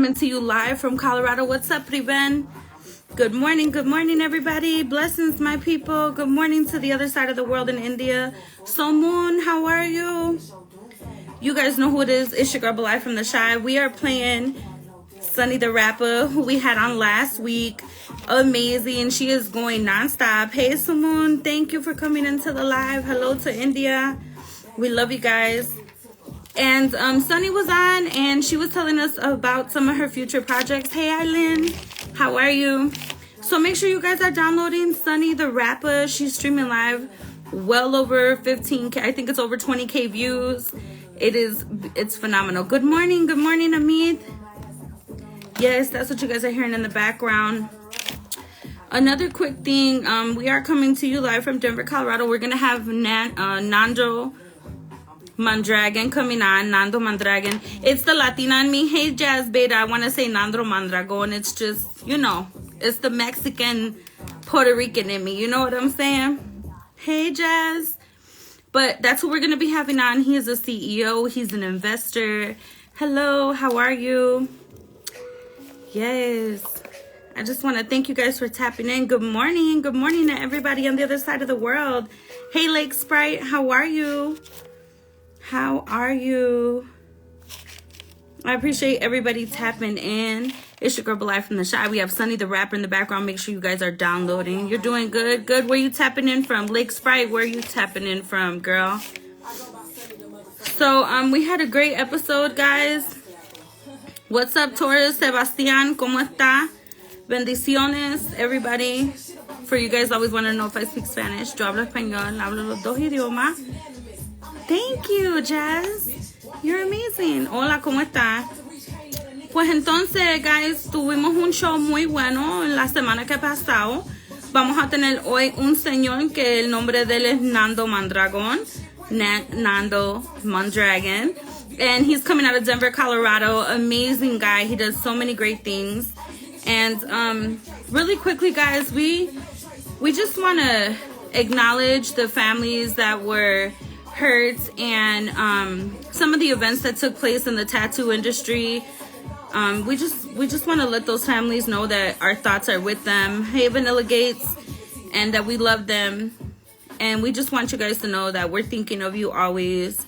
Coming to you live from Colorado. What's up, Riven? Good morning, everybody. Blessings, my people. Good morning to the other side of the world in India. So Moon, how are you? You guys know who it is. It's your girl Belai from the Shy. We are playing Sunny the Rapper, who we had on last week. Amazing. She is going nonstop. Hey, Samoon, thank you for coming into the live. Hello to India. We love you guys. And Sunny was on, and she was telling us about some of her future projects. Hey, Eileen, how are you? So make sure you guys are downloading Sunny the Rapper. She's streaming live, well over 15K. I think it's over 20K views. It's phenomenal. Good morning, Amit. Yes, that's what you guys are hearing in the background. Another quick thing, we are coming to you live from Denver, Colorado. We're gonna have Nando Mondragón coming on. Nando Mondragón. It's the Latina in me. Hey, Jazz Beta. I want to say Nando Mondragón. It's just, you know, it's the Mexican Puerto Rican in me. You know what I'm saying? Hey, Jazz. But that's who we're going to be having on. He is a CEO. He's an investor. Hello. How are you? Yes. I just want to thank you guys for tapping in. Good morning. Good morning to everybody on the other side of the world. Hey, Lake Sprite. How are you? How are you? I appreciate everybody tapping in. It's your girl Belai from the Shy. We have Sunny the Rapper in the background. Make sure you guys are downloading. You're doing good. Good. Where you tapping in from? Lake Sprite, where you tapping in from, girl? So, we had a great episode, guys. What's up, Taurus? Sebastián, ¿cómo está? Bendiciones, everybody. For you guys always want to know if I speak Spanish. Yo hablo español. Hablo los dos idiomas. Thank you, Jazz. You're amazing. Hola, ¿cómo está? Pues entonces, guys, tuvimos un show muy bueno en la semana que pasó. Vamos a tener hoy un señor que el nombre de él es Nando Mondragón. Nando Mondragón. And he's coming out of Denver, Colorado. Amazing guy. He does so many great things. And really quickly, guys, we just want to acknowledge the families that were hurt and some of the events that took place in the tattoo industry. We just want to let those families know that our thoughts are with them. Hey, Vanilla Gates, and that we love them. And we just want you guys to know that we're thinking of you always.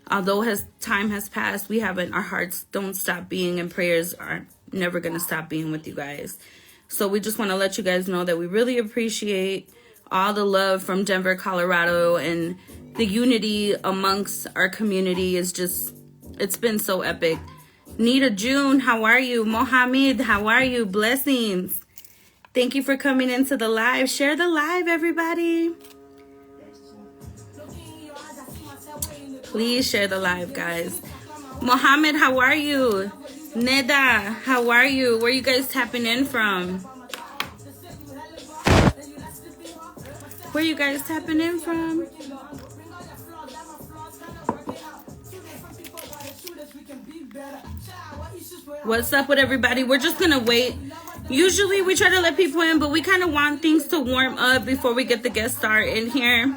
Although time has passed, our hearts don't stop being, and prayers are never going to stop being with you guys. So we just want to let you guys know that we really appreciate all the love from Denver, Colorado, and the unity amongst our community is just, it's been so epic. Nita June, how are you? Mohammed, how are you? Blessings. Thank you for coming into the live. Share the live, everybody. Please share the live, guys. Mohammed, how are you? Neda, how are you? Where are you guys tapping in from? Where are you guys tapping in from? What's up with everybody? We're just gonna wait. Usually we try to let people in, but we kind of want things to warm up before we get the guest star in here.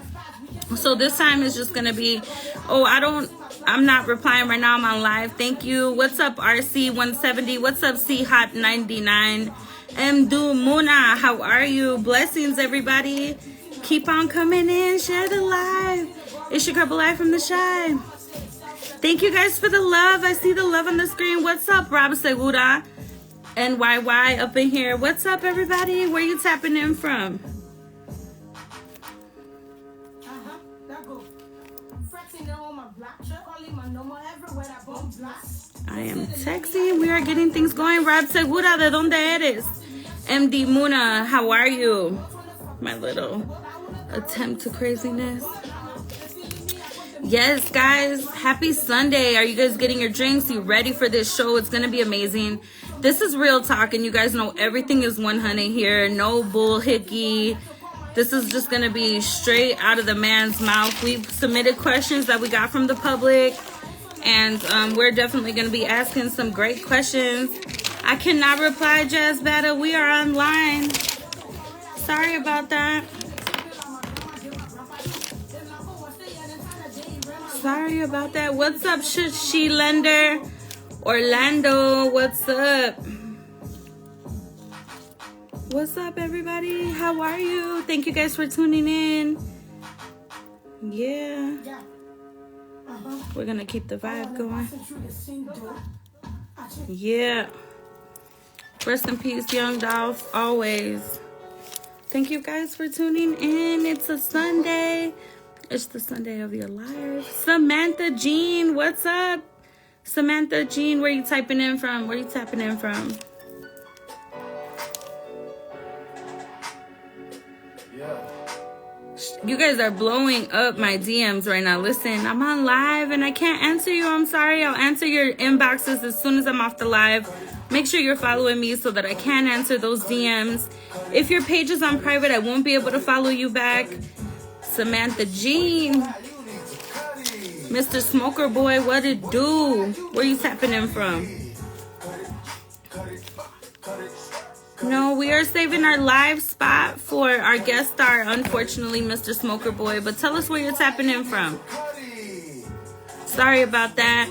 So this time is just gonna be, I'm not replying right now. I'm on live. Thank you. What's up, RC170? What's up, C Hot 99? Mdu Muna, how are you? Blessings, everybody. Keep on coming in. Share the live. It's your girl Belai from the Shy. Thank you guys for the love. I see the love on the screen. What's up, Rob Segura? And YY up in here. What's up, everybody? Where you tapping in from? I am texting. We are getting things going. Rob Segura, ¿de dónde eres? MD Muna, how are you? My little attempt to craziness. Yes, guys, happy Sunday. Are you guys getting your drinks? You ready for this show? It's gonna be amazing. This is real talk, and you guys know everything is 100 here. No bull hickey. This is just gonna be straight out of the man's mouth. We've submitted questions that we got from the public, and we're definitely gonna be asking some great questions. I cannot reply, Jazz Bata. We are online. Sorry about that. Sorry about that. What's up, She Lender? Orlando, what's up? What's up, everybody? How are you? Thank you guys for tuning in. Yeah. We're gonna keep the vibe going. Yeah. Rest in peace, Young Dolph, always. Thank you guys for tuning in. It's a Sunday. It's the Sunday of your life. Samantha Jean, what's up? Samantha Jean, where you typing in from? Where you tapping in from? You guys are blowing up my DMs right now. Listen, I'm on live and I can't answer you. I'm sorry. I'll answer your inboxes as soon as I'm off the live. Make sure you're following me so that I can answer those DMs. If your page is on private, I won't be able to follow you back. Samantha Jean. Mr. Smoker Boy, what it do? Where you tapping in from? No, we are saving our live spot for our guest star, unfortunately, Mr. Smoker Boy. But tell us where you're tapping in from. Sorry about that.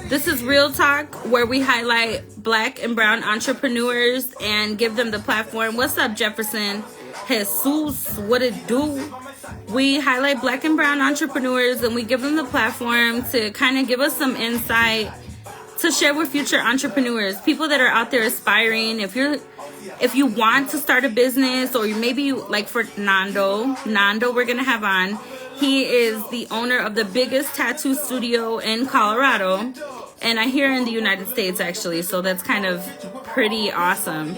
This is Real Talk, where we highlight Black and brown entrepreneurs and give them the platform. What's up, Jefferson? Jesus, what it do? We highlight Black and brown entrepreneurs and we give them the platform to kind of give us some insight to share with future entrepreneurs, people that are out there aspiring. If you want to start a business, or maybe like for Nando we're gonna have on. He is the owner of the biggest tattoo studio in Colorado, and I hear in the United States actually, so that's kind of pretty awesome.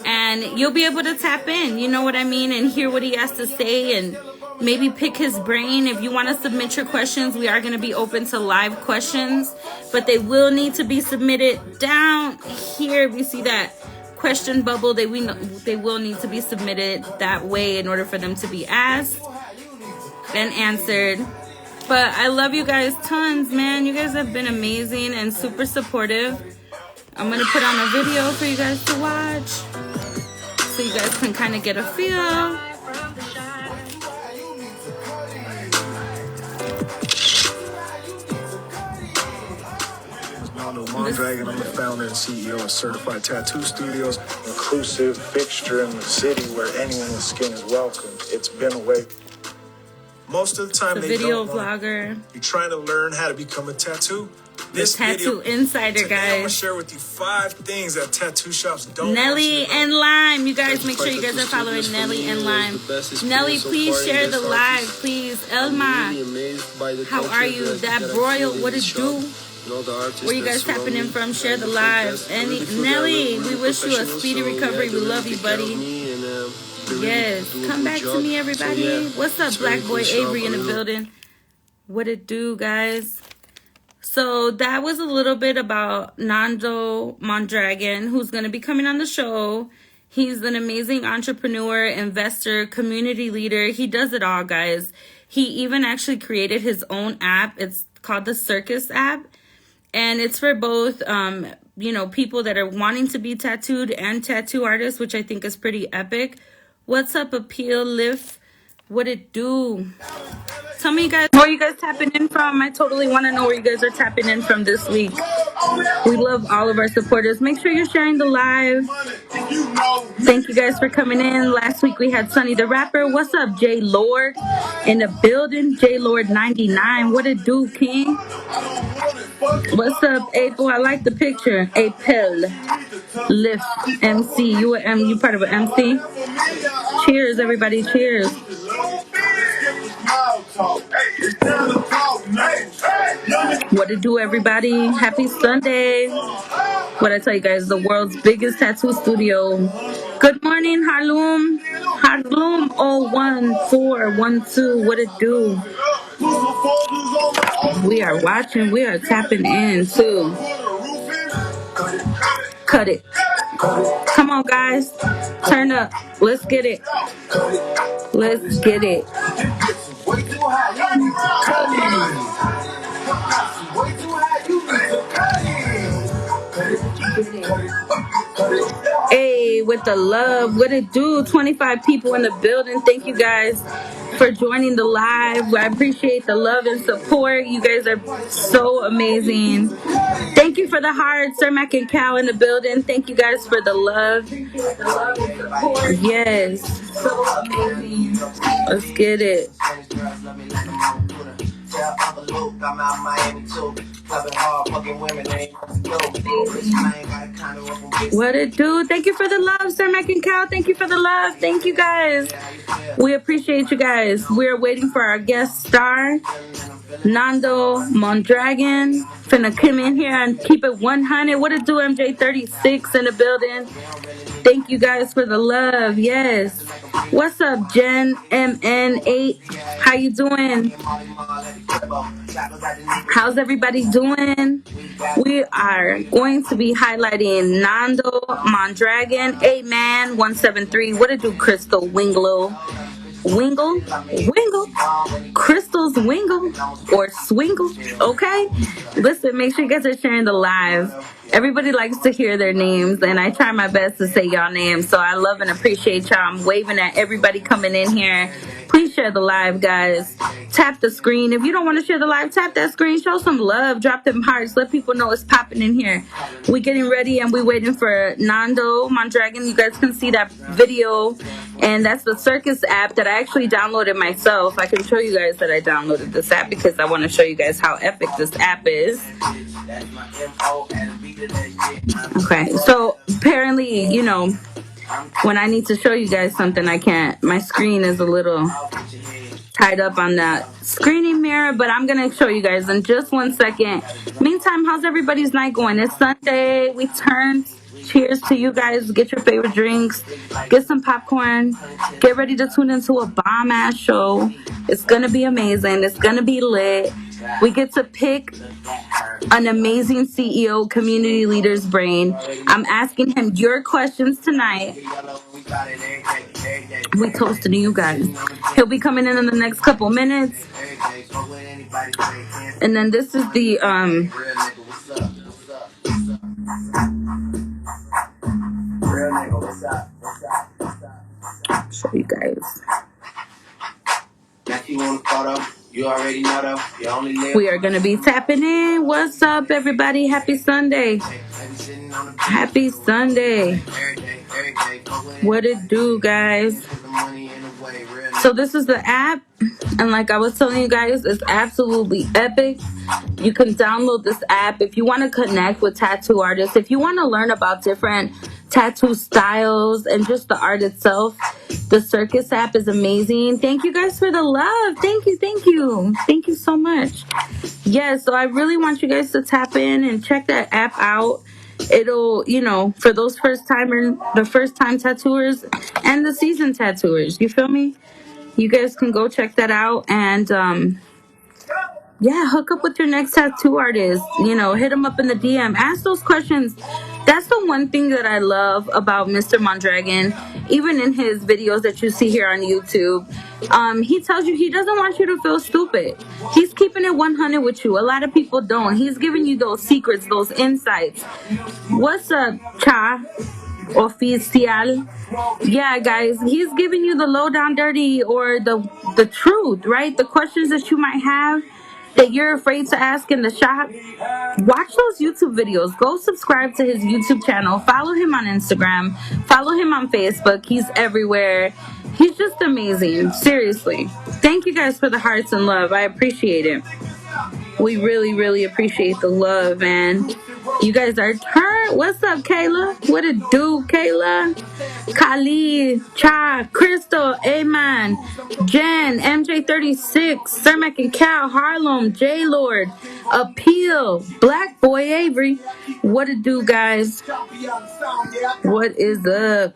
And you'll be able to tap in, you know what I mean, and hear what he has to say and maybe pick his brain. If you want to submit your questions, we are going to be open to live questions, but they will need to be submitted down here. We see that question bubble. They will need to be submitted that way in order for them to be asked and answered. But I love you guys tons, man. You guys have been amazing and super supportive. I'm going to put on a video for you guys to watch so you guys can kind of get a feel. Nando, Mondragón. I'm the founder and CEO of Certified Tattoo Studios, inclusive fixture in the city where anyone with skin is welcome. It's been a way. Most of the time, the video vlogger. You're trying to learn how to become a tattoo. This Tattoo Insider, today guys. I'm gonna share with you 5 things that tattoo shops don't. Nelly and Lime, you guys make sure you guys are following Nelly and Lime. Nelly, please share the live, please. Elma, how are you? That Broil, what it do? Where you guys tapping in from? Share the live. And Nelly, we wish you a speedy recovery. We love you, buddy. Yes, come back to me, everybody. What's up, Black Boy Avery in the building? What it do, guys? So that was a little bit about Nando Mondragón, who's going to be coming on the show. He's an amazing entrepreneur, investor, community leader. He does it all, guys. He even actually created his own app. It's called the Circus app. And it's for both, people that are wanting to be tattooed and tattoo artists, which I think is pretty epic. What's up, Appeal Lift? What it do? Tell me, you guys, where you guys tapping in from? I totally want to know where you guys are tapping in from this week. We love all of our supporters. Make sure you're sharing the live. Thank you guys for coming in. Last week we had Sonny the Rapper. What's up, J Lord in the building? J Lord 99. What it do, King? What's up, April? I like the picture. April Lift MC. You part of an MC? Cheers, everybody. Cheers. What it do, everybody? Happy Sunday. What I tell you guys, the world's biggest tattoo studio. Good morning, Harlem. Harlem 01412. What it do? We are watching. We are tapping in too. Cut it. Come on, guys. Turn up. Let's get it. Let's get it. Hey, with the love, what it do? 25 people in the building. Thank you guys for joining the live. I appreciate the love and support. You guys are so amazing. Thank you for the heart. Sir Mac and Cal in the building. Thank you guys for the love. Yes. Let's get it. What it do? Thank you for the love, Sir Mac and Cal. Thank you for the love. Thank you guys. We appreciate you guys. We're waiting for our guest star, Nando Mondragón. Finna come in here and keep it 100. What it do, MJ36 in the building. Thank you guys for the love. Yes. What's up, Jen MN8? How you doing? How's everybody doing? We are going to be highlighting Nando Mondragón, A-Man 173. What it do, Crystal Winglow? Wingle, Crystal's Wingle, or Swingle, okay? Listen, make sure you guys are sharing the live. Everybody likes to hear their names, and I try my best to say y'all names, so I love and appreciate y'all. I'm waving at everybody coming in here. Please share the live, guys. Tap the screen. If you don't want to share the live, tap that screen. Show some love. Drop them hearts. Let people know it's popping in here. We're getting ready, and we're waiting for Nando Mondragón. You guys can see that video, and that's the Circus app that I actually downloaded myself. I can show you guys that I downloaded this app because I want to show you guys how epic this app is. Okay, so apparently, you know, when I need to show you guys something, I can't. My screen is a little tied up on that screening mirror, but I'm going to show you guys in just 1 second. Meantime, how's everybody's night going? It's Sunday. We turned. Cheers to you guys. Get your favorite drinks. Get some popcorn. Get ready to tune into a bomb-ass show. It's going to be amazing. It's going to be lit. We get to pick an amazing CEO, community leader's brain. I'm asking him your questions tonight. We toasting you guys. He'll be coming in the next couple minutes. And then this is the show you guys. You already know though. You only live. We are gonna be tapping in. What's up, everybody? Happy Sunday. Happy Sunday. What it do, guys? So this is the app, and like I was telling you guys, it's absolutely epic. You can download this app if you want to connect with tattoo artists, if you want to learn about different tattoo styles and just the art itself. The Circus app is amazing. Thank you guys for the love. Thank you so much. Yeah, so I really want you guys to tap in and check that app out. It'll, you know, for those the first time tattooers and the seasoned tattooers, you feel me? You guys can go check that out and yeah, hook up with your next tattoo artist. You know, hit them up in the DM. Ask those questions. That's the one thing that I love about Mr. Mondragón. Even in his videos that you see here on YouTube, he tells you he doesn't want you to feel stupid. He's keeping it 100 with you. A lot of people don't. He's giving you those secrets, those insights. What's up, Cha? Oficial? Yeah, guys, he's giving you the low down dirty or the truth, right? The questions that you might have that you're afraid to ask in the shop. Watch those YouTube videos. Go subscribe to his YouTube channel. Follow him on Instagram. Follow him on Facebook. He's everywhere. He's just amazing. Seriously. Thank you guys for the hearts and love. I appreciate it. We really, really appreciate the love, man. You guys are turned. What's up, Kayla? What it do, Kayla? Khalid, Cha, Crystal, Aman, Jen, MJ36, Sir Mac and Cal, Harlem, J-Lord, Appeal, Black Boy Avery. What it do, guys? What is up?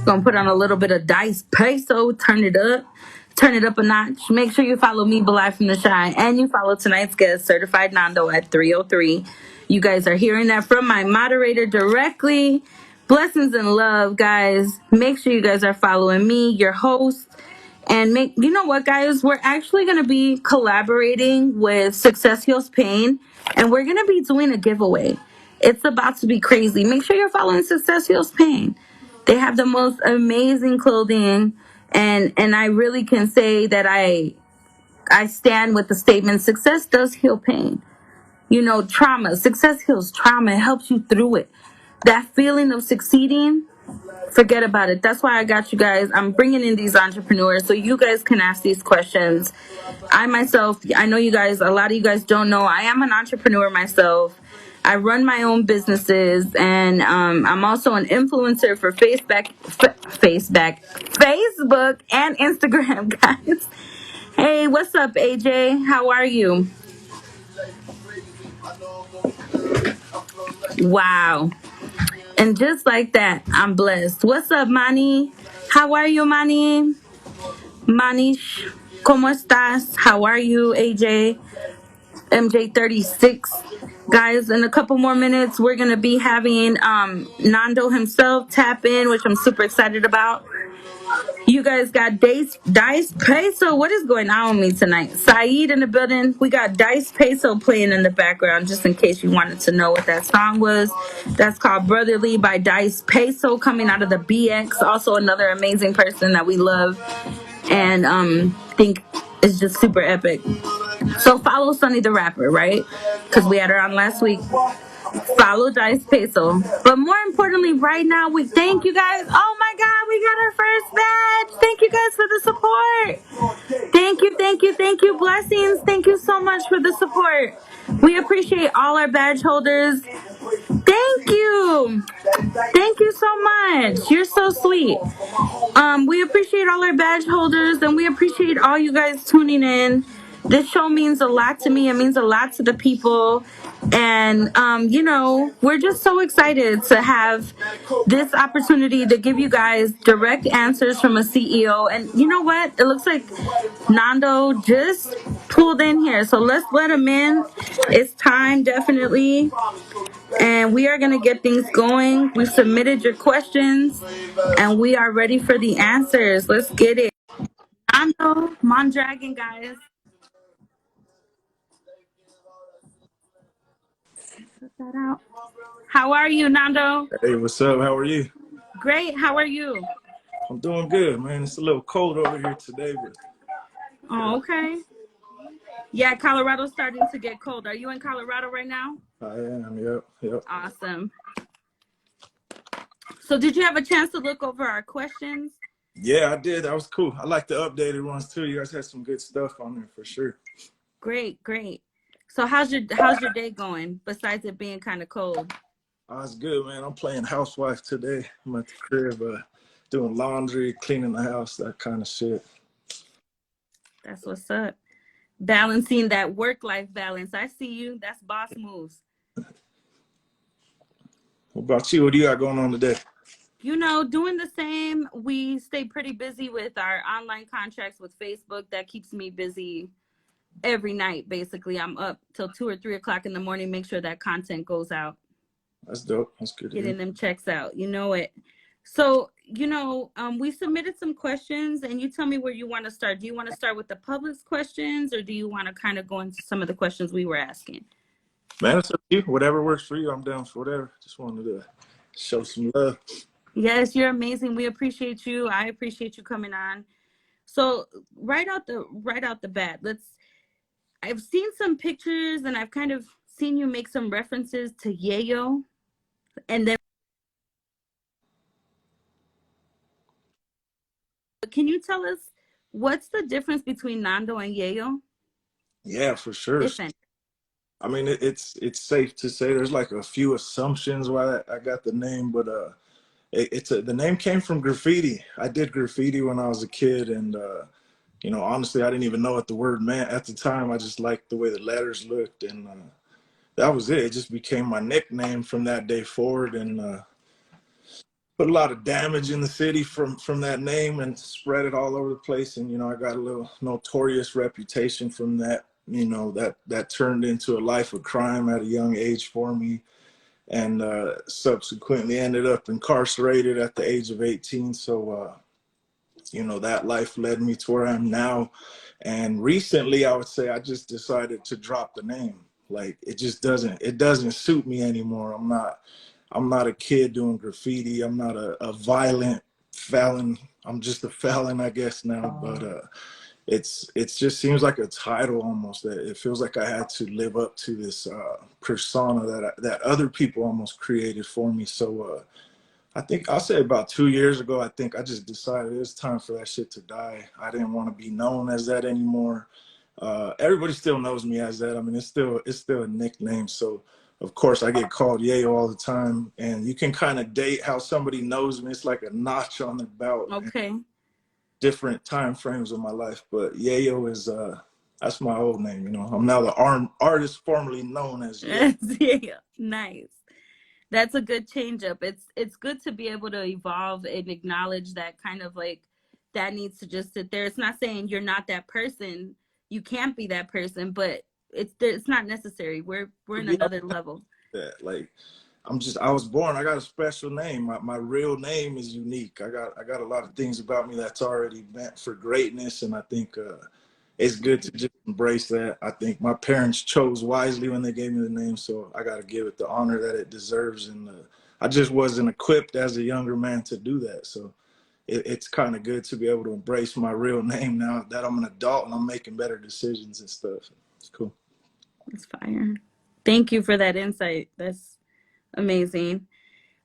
Gonna put on a little bit of Dice Peso, turn it up a notch. Make sure you follow me, Belai from the Shy, and you follow tonight's guest, Certified Nando, at 303. You guys are hearing that from my moderator directly. Blessings and love, guys. Make sure you guys are following me, your host. And you know what, guys? We're actually going to be collaborating with Success Heals Pain, and we're going to be doing a giveaway. It's about to be crazy. Make sure you're following Success Heals Pain. They have the most amazing clothing. And I really can say that I stand with the statement: success does heal pain. You know, trauma. Success heals trauma. It helps you through it. That feeling of succeeding, forget about it. That's why I got you guys. I'm bringing in these entrepreneurs so you guys can ask these questions. I myself, I know you guys, a lot of you guys don't know, I am an entrepreneur myself. I run my own businesses, and I'm also an influencer for Facebook and Instagram, guys. Hey, what's up, AJ? How are you? Wow. And just like that, I'm blessed. What's up, Manny? How are you, Manny? Manish, ¿cómo estás? How are you, AJ? MJ36. Guys, in a couple more minutes, we're going to be having Nando himself tap in, which I'm super excited about. You guys got Dice Peso. What is going on with me tonight? Saeed in the building. We got Dice Peso playing in the background, just in case you wanted to know what that song was. That's called Brotherly by Dice Peso, coming out of the BX. Also another amazing person that we love and think is just super epic. So follow Sunny the Rapper, right? Because we had her on last week. Follow Dice Peso. But more importantly, right now, we thank you guys. Oh my God, we got our first badge. Thank you guys for the support. Thank you, thank you, thank you. Blessings. Thank you so much for the support. We appreciate all our badge holders. Thank you. Thank you so much. You're so sweet. We appreciate all our badge holders, and we appreciate all you guys tuning in. This show means a lot to me. It means a lot to the people. And, you know, we're just so excited to have this opportunity to give you guys direct answers from a CEO. And you know what? It looks like Nando just pulled in here. So let's let him in. It's time, definitely. And we are going to get things going. We submitted your questions, and we are ready for the answers. Let's get it. Nando, Mondragón, guys. Put that out. How are you, Nando? Hey, what's up? How are you? Great. How are you? I'm doing good, man. It's a little cold over here today, but Oh, okay. Yeah, Colorado's starting to get cold. Are you in Colorado right now? I am. Yep. Awesome. So did you have a chance to look over our questions? Yeah, I did. That was cool. I like the updated ones too. You guys had some good stuff on there for sure. Great. So how's your day going besides it being kind of cold? Oh, it's good, man. I'm playing housewife today. I'm at the crib, doing laundry, cleaning the house, that kind of shit. That's what's up. Balancing that work-life balance. I see you. That's boss moves. What about you? What do you got going on today? You know, doing the same. We stay pretty busy with our online contracts with Facebook. That keeps me busy every night, basically. I'm up till 2 or 3 o'clock in the morning, make sure that content goes out. That's dope. That's good. Getting them checks out. You know it. So, you know, we submitted some questions, and you tell me where you want to start. Do you want to start with the public's questions, or do you want to kind of go into some of the questions we were asking? Man, it's up to you. Whatever works for you, I'm down for whatever. Just wanted to show some love. Yes, you're amazing. We appreciate you. I appreciate you coming on. So right out the bat, I've seen some pictures, and I've kind of seen you make some references to Yayo, and then can you tell us what's the difference between Nando and Yayo? Yeah, for sure. I mean, it's safe to say there's like a few assumptions why I got the name, but the name came from graffiti. I did graffiti when I was a kid, and you know, honestly, I didn't even know what the word meant at the time. I just liked the way the letters looked, and that was it. It just became my nickname from that day forward, and put a lot of damage in the city from that name and spread it all over the place. And you know, I got a little notorious reputation from that. You know, that turned into a life of crime at a young age for me, and subsequently ended up incarcerated at the age of 18. So you know, that life led me to where I am now. And recently, I would say I just decided to drop the name. Like it doesn't suit me anymore. I'm not a kid doing graffiti. I'm not a violent Fallon. I'm just a Fallon, I guess now, but it's just seems like a title almost. That it feels like I had to live up to this persona that other people almost created for me. So I think I'll say about 2 years ago, I think I just decided it's time for that shit to die. I didn't want to be known as that anymore. Everybody still knows me as that. I mean, it's still a nickname. So of course I get called Yayo all the time, and you can kind of date how somebody knows me. It's like a notch on the belt. Okay. Different time frames of my life, but Yayo is that's my old name. You know, I'm now the artist formerly known as Yayo. Yeah, nice. That's a good change up. It's good to be able to evolve and acknowledge that kind of like that needs to just sit there. It's not saying you're not that person. You can't be that person, but it's not necessary. We're in another level. That like I was born. I got a special name. My real name is unique. I got a lot of things about me that's already meant for greatness, and I think it's good to just embrace that. I think my parents chose wisely when they gave me the name, so I got to give it the honor that it deserves. And I just wasn't equipped as a younger man to do that, so it's kind of good to be able to embrace my real name now that I'm an adult and I'm making better decisions and stuff. It's cool. It's fire. Thank you for that insight. That's amazing.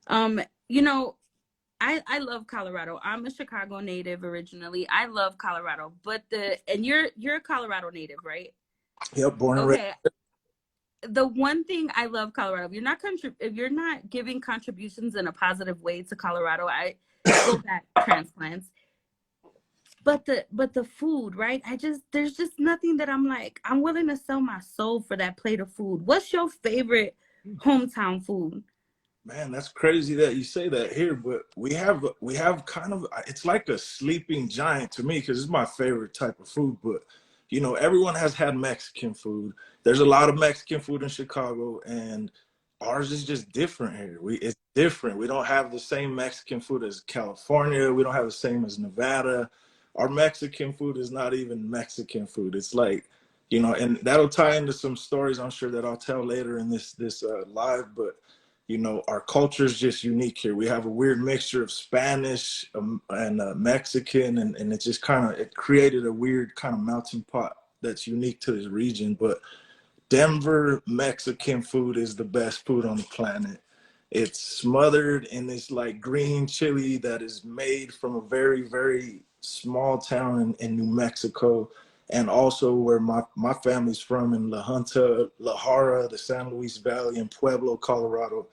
You know, I love Colorado. I'm a Chicago native originally. I love Colorado, but and you're a Colorado native, right? Yep, born and raised. Okay. The one thing I love Colorado, if you're not giving contributions in a positive way to Colorado, I go back transplants. But the food, right? There's just nothing that I'm like, I'm willing to sell my soul for that plate of food. What's your favorite hometown food? Man, that's crazy that you say that here, but we have kind of, it's like a sleeping giant to me because it's my favorite type of food. But you know, everyone has had Mexican food. There's a lot of Mexican food in Chicago, and ours is just different here. It's different. We don't have the same Mexican food as California. We don't have the same as Nevada. Our Mexican food is not even Mexican food. It's like, you know, and that'll tie into some stories I'm sure that I'll tell later in this live, but you know, our culture is just unique here. We have a weird mixture of Spanish and Mexican, and it just it created a weird kind of melting pot that's unique to this region. But Denver Mexican food is the best food on the planet. It's smothered in this like green chili that is made from a very, very small town in New Mexico, and also where my family's from in La Junta, La Jara, the San Luis Valley, and Pueblo, Colorado.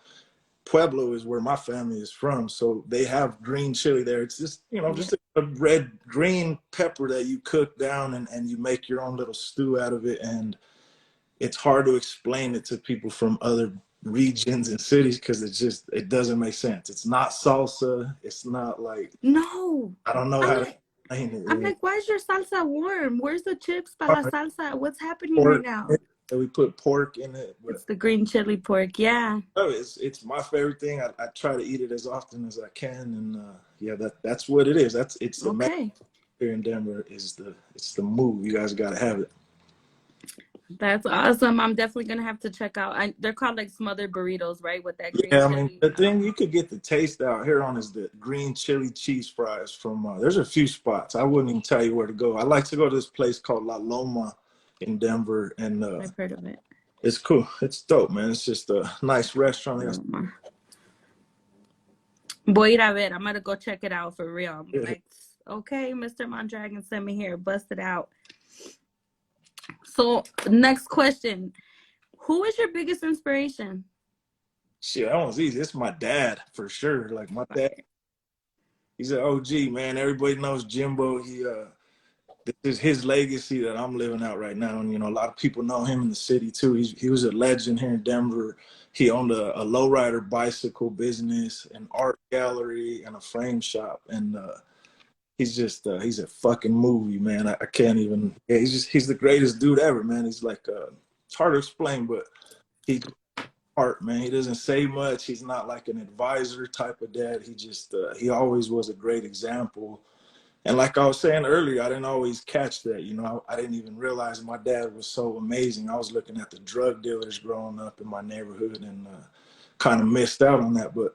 Pueblo is where my family is from, so they have green chili there. It's just, you know, just a red green pepper that you cook down and you make your own little stew out of it. And it's hard to explain it to people from other regions and cities because it doesn't make sense. It's not salsa. It's not like, No. I don't know how to explain it. I'm like, why is your salsa warm? Where's the chips para la salsa? What's happening right now? We put pork in it. But it's the green chili pork, yeah. Oh, it's my favorite thing. I try to eat it as often as I can, and yeah, that's what it is. It's the okay. Here in Denver it's the move. You guys got to have it. That's awesome. I'm definitely gonna have to check out. They're called like smothered burritos, right? With that green chili. I mean, the thing you could get the taste out here on is the green chili cheese fries from. There's a few spots. I wouldn't even tell you where to go. I like to go to this place called La Loma in Denver, and I've heard of it. It's cool. It's dope, man. It's just a nice restaurant. Voy a ir a ver. I'm gonna go check it out for real. Like, okay, Mr. Mondragón sent me here. Bust it out. So, next question. Who is your biggest inspiration? Shit, that one's easy. It's my dad, for sure. Like, my dad, he's an OG, man. Everybody knows Jimbo. This is his legacy that I'm living out right now. And, you know, a lot of people know him in the city, too. He was a legend here in Denver. He owned a lowrider bicycle business, an art gallery, and a frame shop. And he's just, he's a fucking movie, man. I can't even, he's the greatest dude ever, man. He's like, it's hard to explain, but he's art, man. He doesn't say much. He's not like an advisor type of dad. He just, he always was a great example. And like I was saying earlier, I didn't always catch that. You know, I didn't even realize my dad was so amazing. I was looking at the drug dealers growing up in my neighborhood and kind of missed out on that. But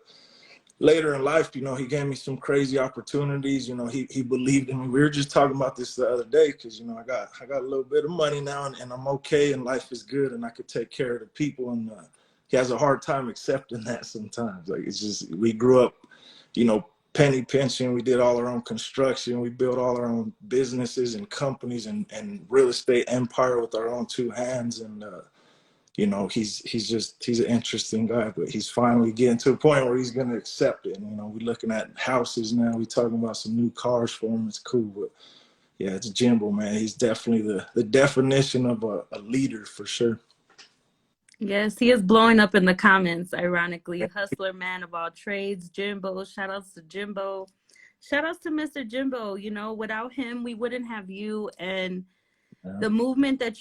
later in life, you know, he gave me some crazy opportunities. You know, he believed in me. We were just talking about this the other day because, you know, I got a little bit of money now, and I'm okay, and life is good, and I could take care of the people. And he has a hard time accepting that sometimes. Like, it's just, we grew up, you know, penny pinching. We did all our own construction. We built all our own businesses and companies and real estate empire with our own two hands. And you know, he's an interesting guy, but he's finally getting to a point where he's going to accept it. And, you know, we're looking at houses now. We're talking about some new cars for him. It's cool. But yeah, it's Jimbo, man. He's definitely the definition of a leader for sure. Yes, he is blowing up in the comments, ironically. Hustler, man of all trades, Jimbo. Shout outs to Jimbo. Shout outs to Mr. Jimbo. You know, without him, we wouldn't have you. And the movement that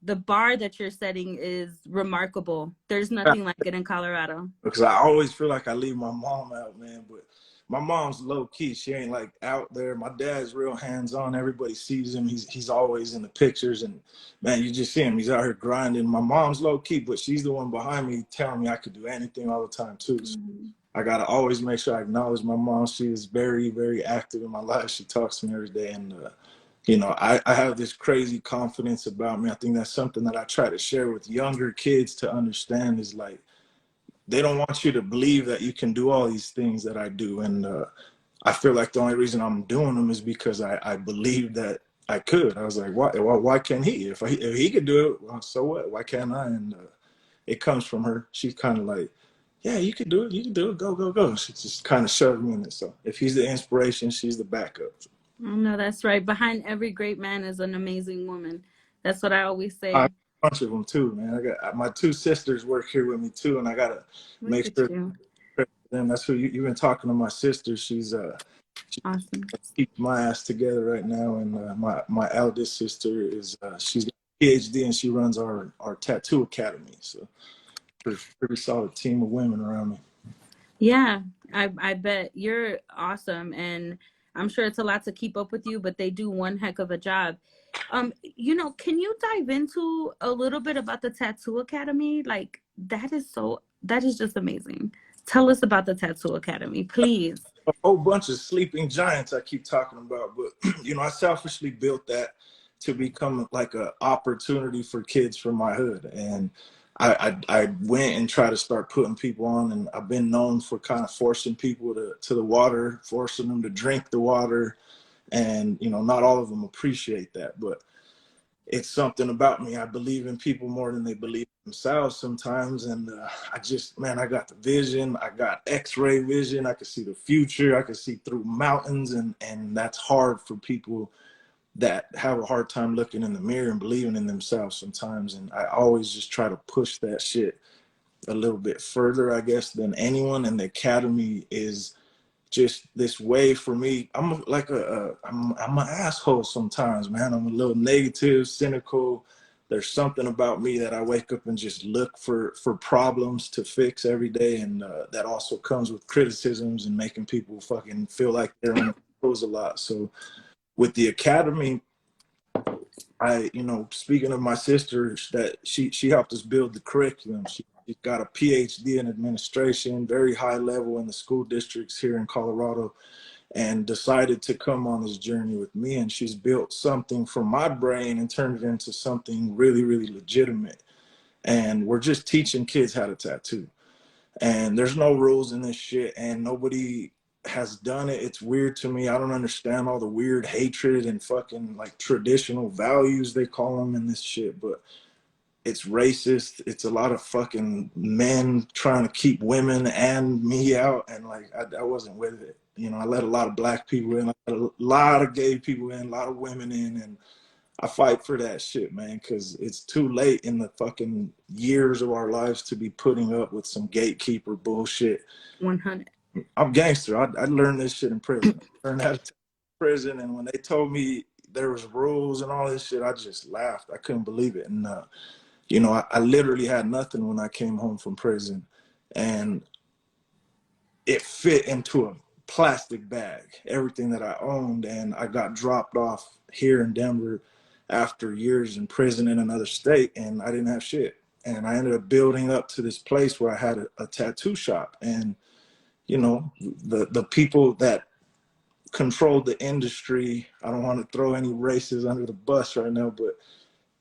the bar that you're setting is remarkable. There's nothing like it in Colorado. Because I always feel like I leave my mom out, man. But my mom's low key. She ain't like out there. My dad's real hands on. Everybody sees him. He's always in the pictures, and man, you just see him. He's out here grinding. My mom's low key, but she's the one behind me telling me I could do anything all the time too. So I gotta always make sure I acknowledge my mom. She is very, very active in my life. She talks to me every day, and you know, I have this crazy confidence about me. I think that's something that I try to share with younger kids to understand is like, they don't want you to believe that you can do all these things that I do. And I feel like the only reason I'm doing them is because I believe that I could. I was like, why can't he? If he could do it, well, so what? Why can't I? And it comes from her. She's kind of like, yeah, you can do it. You can do it. Go, go, go. She just kind of shoved me in it. So if he's the inspiration, she's the backup. Oh, no, that's right. Behind every great man is an amazing woman. That's what I always say. A bunch of them too, man. I got my two sisters work here with me too, and I gotta make sure them. That's who you've been talking to. My sister, she's awesome. Keep my ass together right now, and my eldest sister is she's got a PhD and she runs our tattoo academy. So pretty solid team of women around me. Yeah, I bet you're awesome, and I'm sure it's a lot to keep up with you, but they do one heck of a job. You know, can you dive into a little bit about the Tattoo Academy? Like, that is just amazing. Tell us about the Tattoo Academy, please. A whole bunch of sleeping giants I keep talking about, but you know, I selfishly built that to become like an opportunity for kids from my hood. And I went and tried to start putting people on, and I've been known for kind of forcing people to the water, forcing them to drink the water. And, you know, not all of them appreciate that, but it's something about me. I believe in people more than they believe in themselves sometimes. And I got the vision. I got X-ray vision. I could see the future. I could see through mountains. And that's hard for people that have a hard time looking in the mirror and believing in themselves sometimes. And I always just try to push that shit a little bit further, I guess, than anyone. And the academy is just this way for me. I'm like I'm an asshole sometimes, man. I'm a little negative, cynical. There's something about me that I wake up and just look for problems to fix every day. And that also comes with criticisms and making people fucking feel like they're on the toes a lot. So with the academy, you know, speaking of my sister, that she helped us build the curriculum. She got a PhD in administration, very high level in the school districts here in Colorado, and decided to come on this journey with me. And she's built something from my brain and turned it into something really, really legitimate. And we're just teaching kids how to tattoo. And there's no rules in this shit, and nobody has done it. It's weird to me. I don't understand all the weird hatred and fucking like traditional values they call them in this shit, but it's racist. It's a lot of fucking men trying to keep women and me out, and like I wasn't with it. You know, I let a lot of black people in, I let a lot of gay people in, a lot of women in, and I fight for that shit, man, because it's too late in the fucking years of our lives to be putting up with some gatekeeper bullshit. 100. I'm gangster. I learned this shit in prison. I learned how to prison, and when they told me there was rules and all this shit, I just laughed. I couldn't believe it. And you know, I literally had nothing when I came home from prison, and it fit into a plastic bag, everything that I owned, and I got dropped off here in Denver after years in prison in another state, and I didn't have shit. And I ended up building up to this place where I had a tattoo shop. And you know, the people that controlled the industry, I don't want to throw any races under the bus right now, but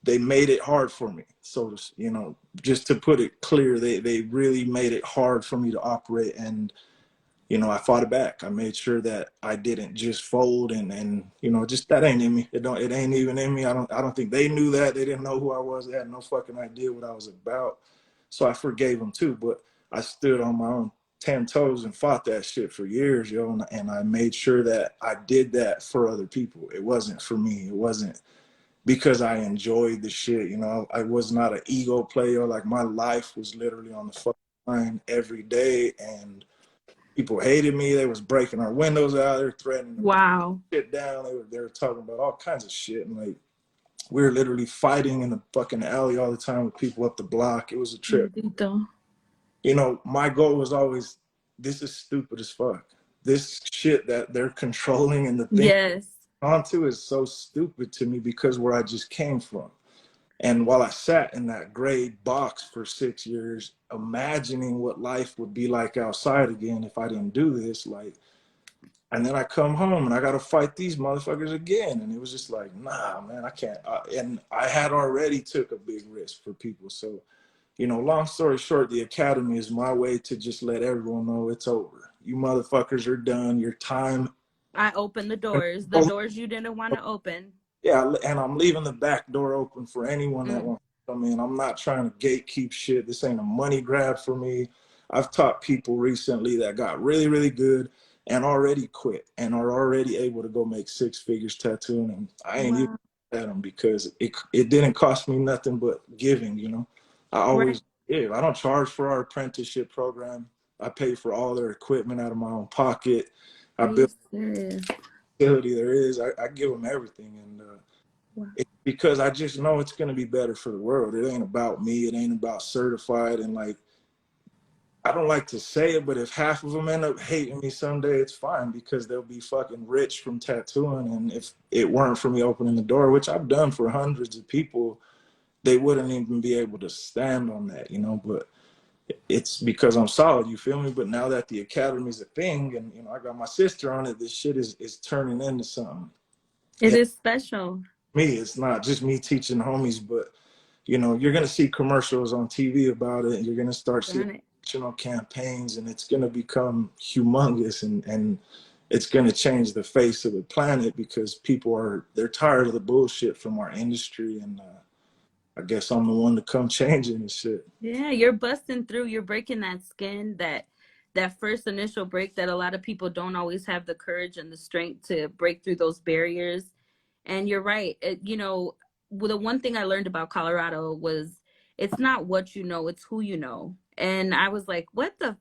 they made it hard for me. So, you know, just to put it clear, they really made it hard for me to operate. And, you know, I fought it back. I made sure that I didn't just fold and you know, just that ain't in me. It ain't even in me. I don't think they knew that. They didn't know who I was. They had no fucking idea what I was about. So I forgave them too, but I stood on my own 10 toes and fought that shit for years, yo. And I made sure that I did that for other people. It wasn't for me. It wasn't because I enjoyed the shit. You know, I was not an ego player. Like my life was literally on the fucking line every day, and people hated me. They was breaking our windows out. They were threatening to Wow. shit down. They were talking about all kinds of shit, and like we were literally fighting in the fucking alley all the time with people up the block. It was a trip. Maldito. You know, my goal was always, this is stupid as fuck. This shit that they're controlling and the thing Yes. onto is so stupid to me because where I just came from. And while I sat in that gray box for 6 years, imagining what life would be like outside again if I didn't do this, like, and then I come home and I got to fight these motherfuckers again. And it was just like, nah, man, I can't. And I had already took a big risk for people. So, you know, long story short, the academy is my way to just let everyone know it's over. You motherfuckers are done. Your time. I opened the doors you didn't want to open. Yeah, and I'm leaving the back door open for anyone that wants to come in. I'm not trying to gatekeep shit. This ain't a money grab for me. I've taught people recently that got really, really good and already quit and are already able to go make 6 figures tattooing. And I ain't even at them because it didn't cost me nothing but giving, you know. I always give. I don't charge for our apprenticeship program. I pay for all their equipment out of my own pocket. I build facility there is. I give them everything, and it's because I just know it's going to be better for the world. It ain't about me. It ain't about certified. And like, I don't like to say it, but if half of them end up hating me someday, it's fine because they'll be fucking rich from tattooing. And if it weren't for me opening the door, which I've done for hundreds of people, they wouldn't even be able to stand on that, you know. But it's because I'm solid, you feel me? But now that the academy's a thing, and you know, I got my sister on it, this shit is turning into something. It is special. Me, it's not just me teaching homies, but you know, you're gonna see commercials on TV about it, and you're gonna start seeing national campaigns, and it's gonna become humongous, and it's gonna change the face of the planet because they're tired of the bullshit from our industry, and I guess I'm the one to come changing this shit. Yeah, you're busting through. You're breaking that skin, that first initial break that a lot of people don't always have the courage and the strength to break through those barriers. And you're right. You know, well, the one thing I learned about Colorado was it's not what you know, it's who you know. And I was like, what the?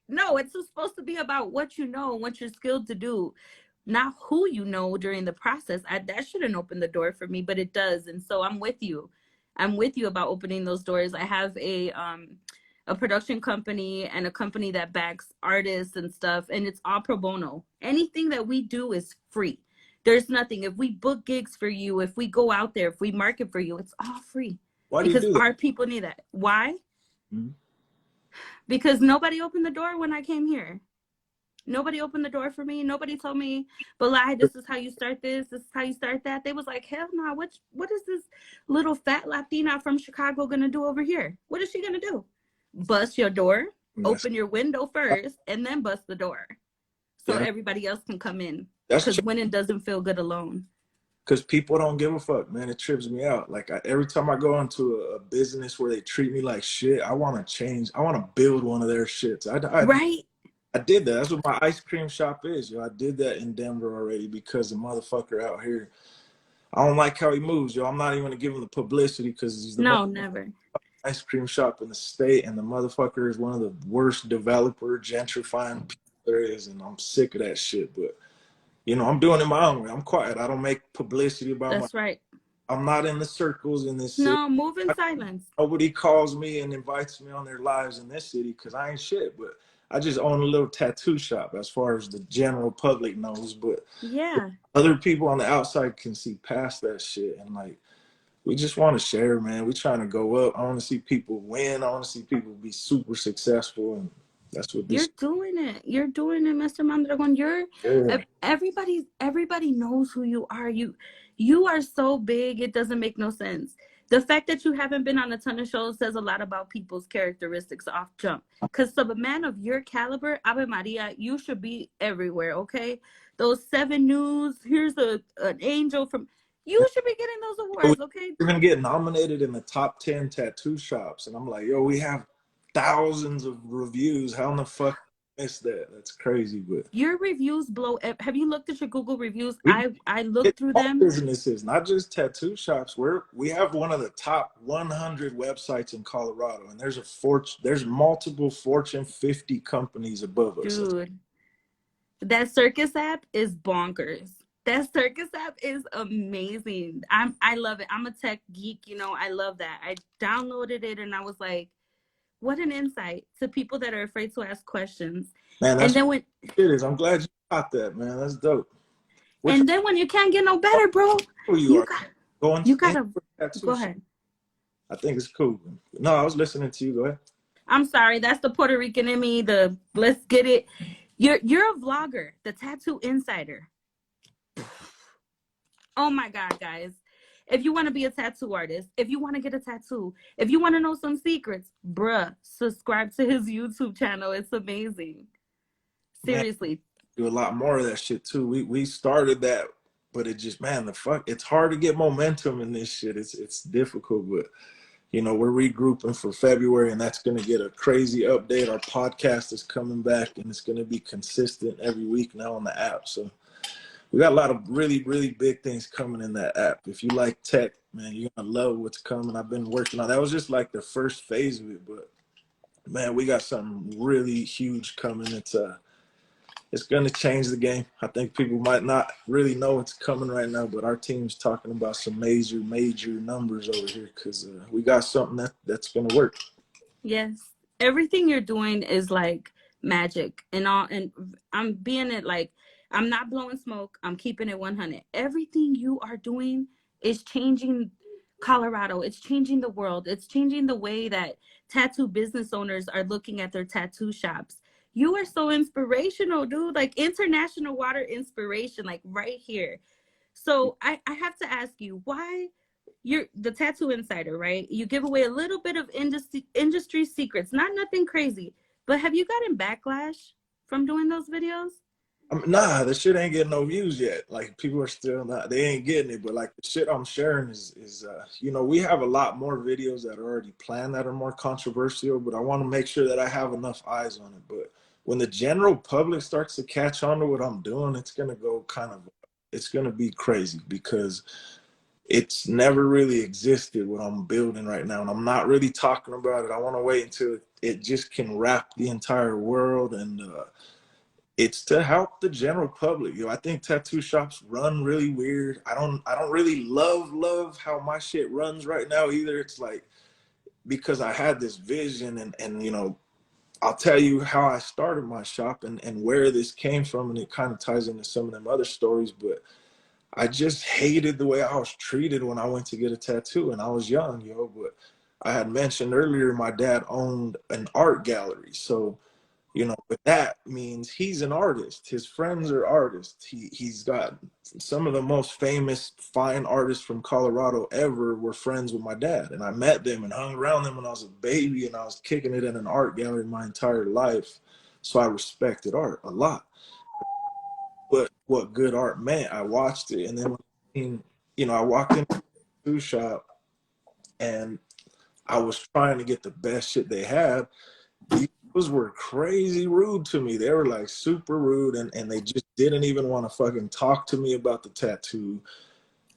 No, it's supposed to be about what you know and what you're skilled to do, not who you know during the process. That shouldn't open the door for me, but it does. And so I'm with you. I'm with you about opening those doors. I have a production company and a company that backs artists and stuff, and it's all pro bono. Anything that we do is free. There's nothing. If we book gigs for you, if we go out there, if we market for you, it's all free. Why do you do that? Our people need that. Why? Because nobody opened the door when I came here. Nobody opened the door for me. Nobody told me, Belai, this is how you start this. This is how you start that. They was like, hell no, what is this little fat Latina from Chicago going to do over here? What is she going to do? Bust your door, open your window first, and then bust the door. So everybody else can come in. Because winning doesn't feel good alone. Because people don't give a fuck, man. It trips me out. Like every time I go into a business where they treat me like shit, I want to change. I want to build one of their shits. I did that. That's what my ice cream shop is, yo. I did that in Denver already because the motherfucker out here, I don't like how he moves, yo. I'm not even gonna give him the publicity because he's the never ice cream shop in the state, and the motherfucker is one of the worst developer gentrifying people there is, and I'm sick of that shit. But you know, I'm doing it my own way. I'm quiet. I don't make publicity about That's right. I'm not in the circles in this city. No, move in silence. Nobody calls me and invites me on their lives in this city because I ain't shit. But I just own a little tattoo shop as far as the general public knows. But other people on the outside can see past that shit. And like, we just want to share, man. We trying to go up. I want to see people win. I want to see people be super successful. And That's what You're this. doing it. You're doing it, Mr. Mondragon. Yeah. Everybody knows who you are. You are so big, it doesn't make no sense. The fact that you haven't been on a ton of shows says a lot about people's characteristics off jump. Because of a man of your caliber, Ave Maria, you should be everywhere, okay? Those 7 News, here's an angel from, you should be getting those We awards, okay? even get nominated in the top 10 tattoo shops, and I'm like, yo, we have thousands of reviews. How in the fuck missed that? That's crazy. But Your reviews blow. Have you looked at your Google reviews? we I looked get through all them. businesses, not just tattoo shops. We have one of the top 100 websites in Colorado, and there's multiple Fortune 50 companies above us. Dude, that Circus app is bonkers. That Circus app is amazing. I love it. I'm a tech geek, you know. I love that. I downloaded it and I was like, what an insight to people that are afraid to ask questions. Man, And that's then what it is. I'm glad you got that, man. That's dope. Which when you can't get no better, bro, you are going you in gotta for tattoo go shop. ahead. I think it's cool. No, I was listening to you. Go ahead. I'm sorry, that's the Puerto Rican in me. The let's get it. You're a vlogger, the tattoo insider. Oh my God, guys. If you want to be a tattoo artist, if you want to get a tattoo, if you want to know some secrets, bruh, subscribe to his YouTube channel. It's amazing. Man, Seriously. do a lot more of that shit too. We started that, but it just, man, the fuck, it's hard to get momentum in this shit. It's difficult, but you know, we're regrouping for February, and that's going to get a crazy update. Our podcast is coming back, and it's going to be consistent every week now on the app. So we got a lot of really, really big things coming in that app. If you like tech, man, you're going to love what's coming. I've been working on that. Was just like the first phase of it, but man, we got something really huge coming. It's going to change the game. I think people might not really know what's coming right now, but our team's talking about some major, major numbers over here because we got something that's going to work. Yes. Everything you're doing is like magic and all. And I'm being it like, I'm not blowing smoke. I'm keeping it 100. Everything you are doing is changing Colorado. It's changing the world. It's changing the way that tattoo business owners are looking at their tattoo shops. You are so inspirational, dude. Like international water inspiration, like right here. So I have to ask you, why you're the tattoo insider, right? You give away a little bit of industry secrets, not nothing crazy, but have you gotten backlash from doing those videos? Nah, the shit ain't getting no views yet. Like people are still not, they ain't getting it. But like the shit I'm sharing is you know, we have a lot more videos that are already planned that are more controversial, but I want to make sure that I have enough eyes on it. But when the general public starts to catch on to what I'm doing, it's gonna go it's gonna be crazy because it's never really existed what I'm building right now, and I'm not really talking about it. I want to wait until it just can wrap the entire world and. It's to help the general public. You know, I think tattoo shops run really weird. I don't really love how my shit runs right now either. It's like because I had this vision and you know, I'll tell you how I started my shop and where this came from, and it kind of ties into some of them other stories, but I just hated the way I was treated when I went to get a tattoo and I was young, yo. But I had mentioned earlier my dad owned an art gallery. So you know, but that means he's an artist. His friends are artists. He's got some of the most famous fine artists from Colorado ever were friends with my dad. And I met them and hung around them when I was a baby, and I was kicking it in an art gallery my entire life. So I respected art a lot. But what good art meant, I watched it. And then, you know, I walked into the tattoo shop and I was trying to get the best shit they had. These were crazy rude to me. They were like super rude, and they just didn't even want to fucking talk to me about the tattoo.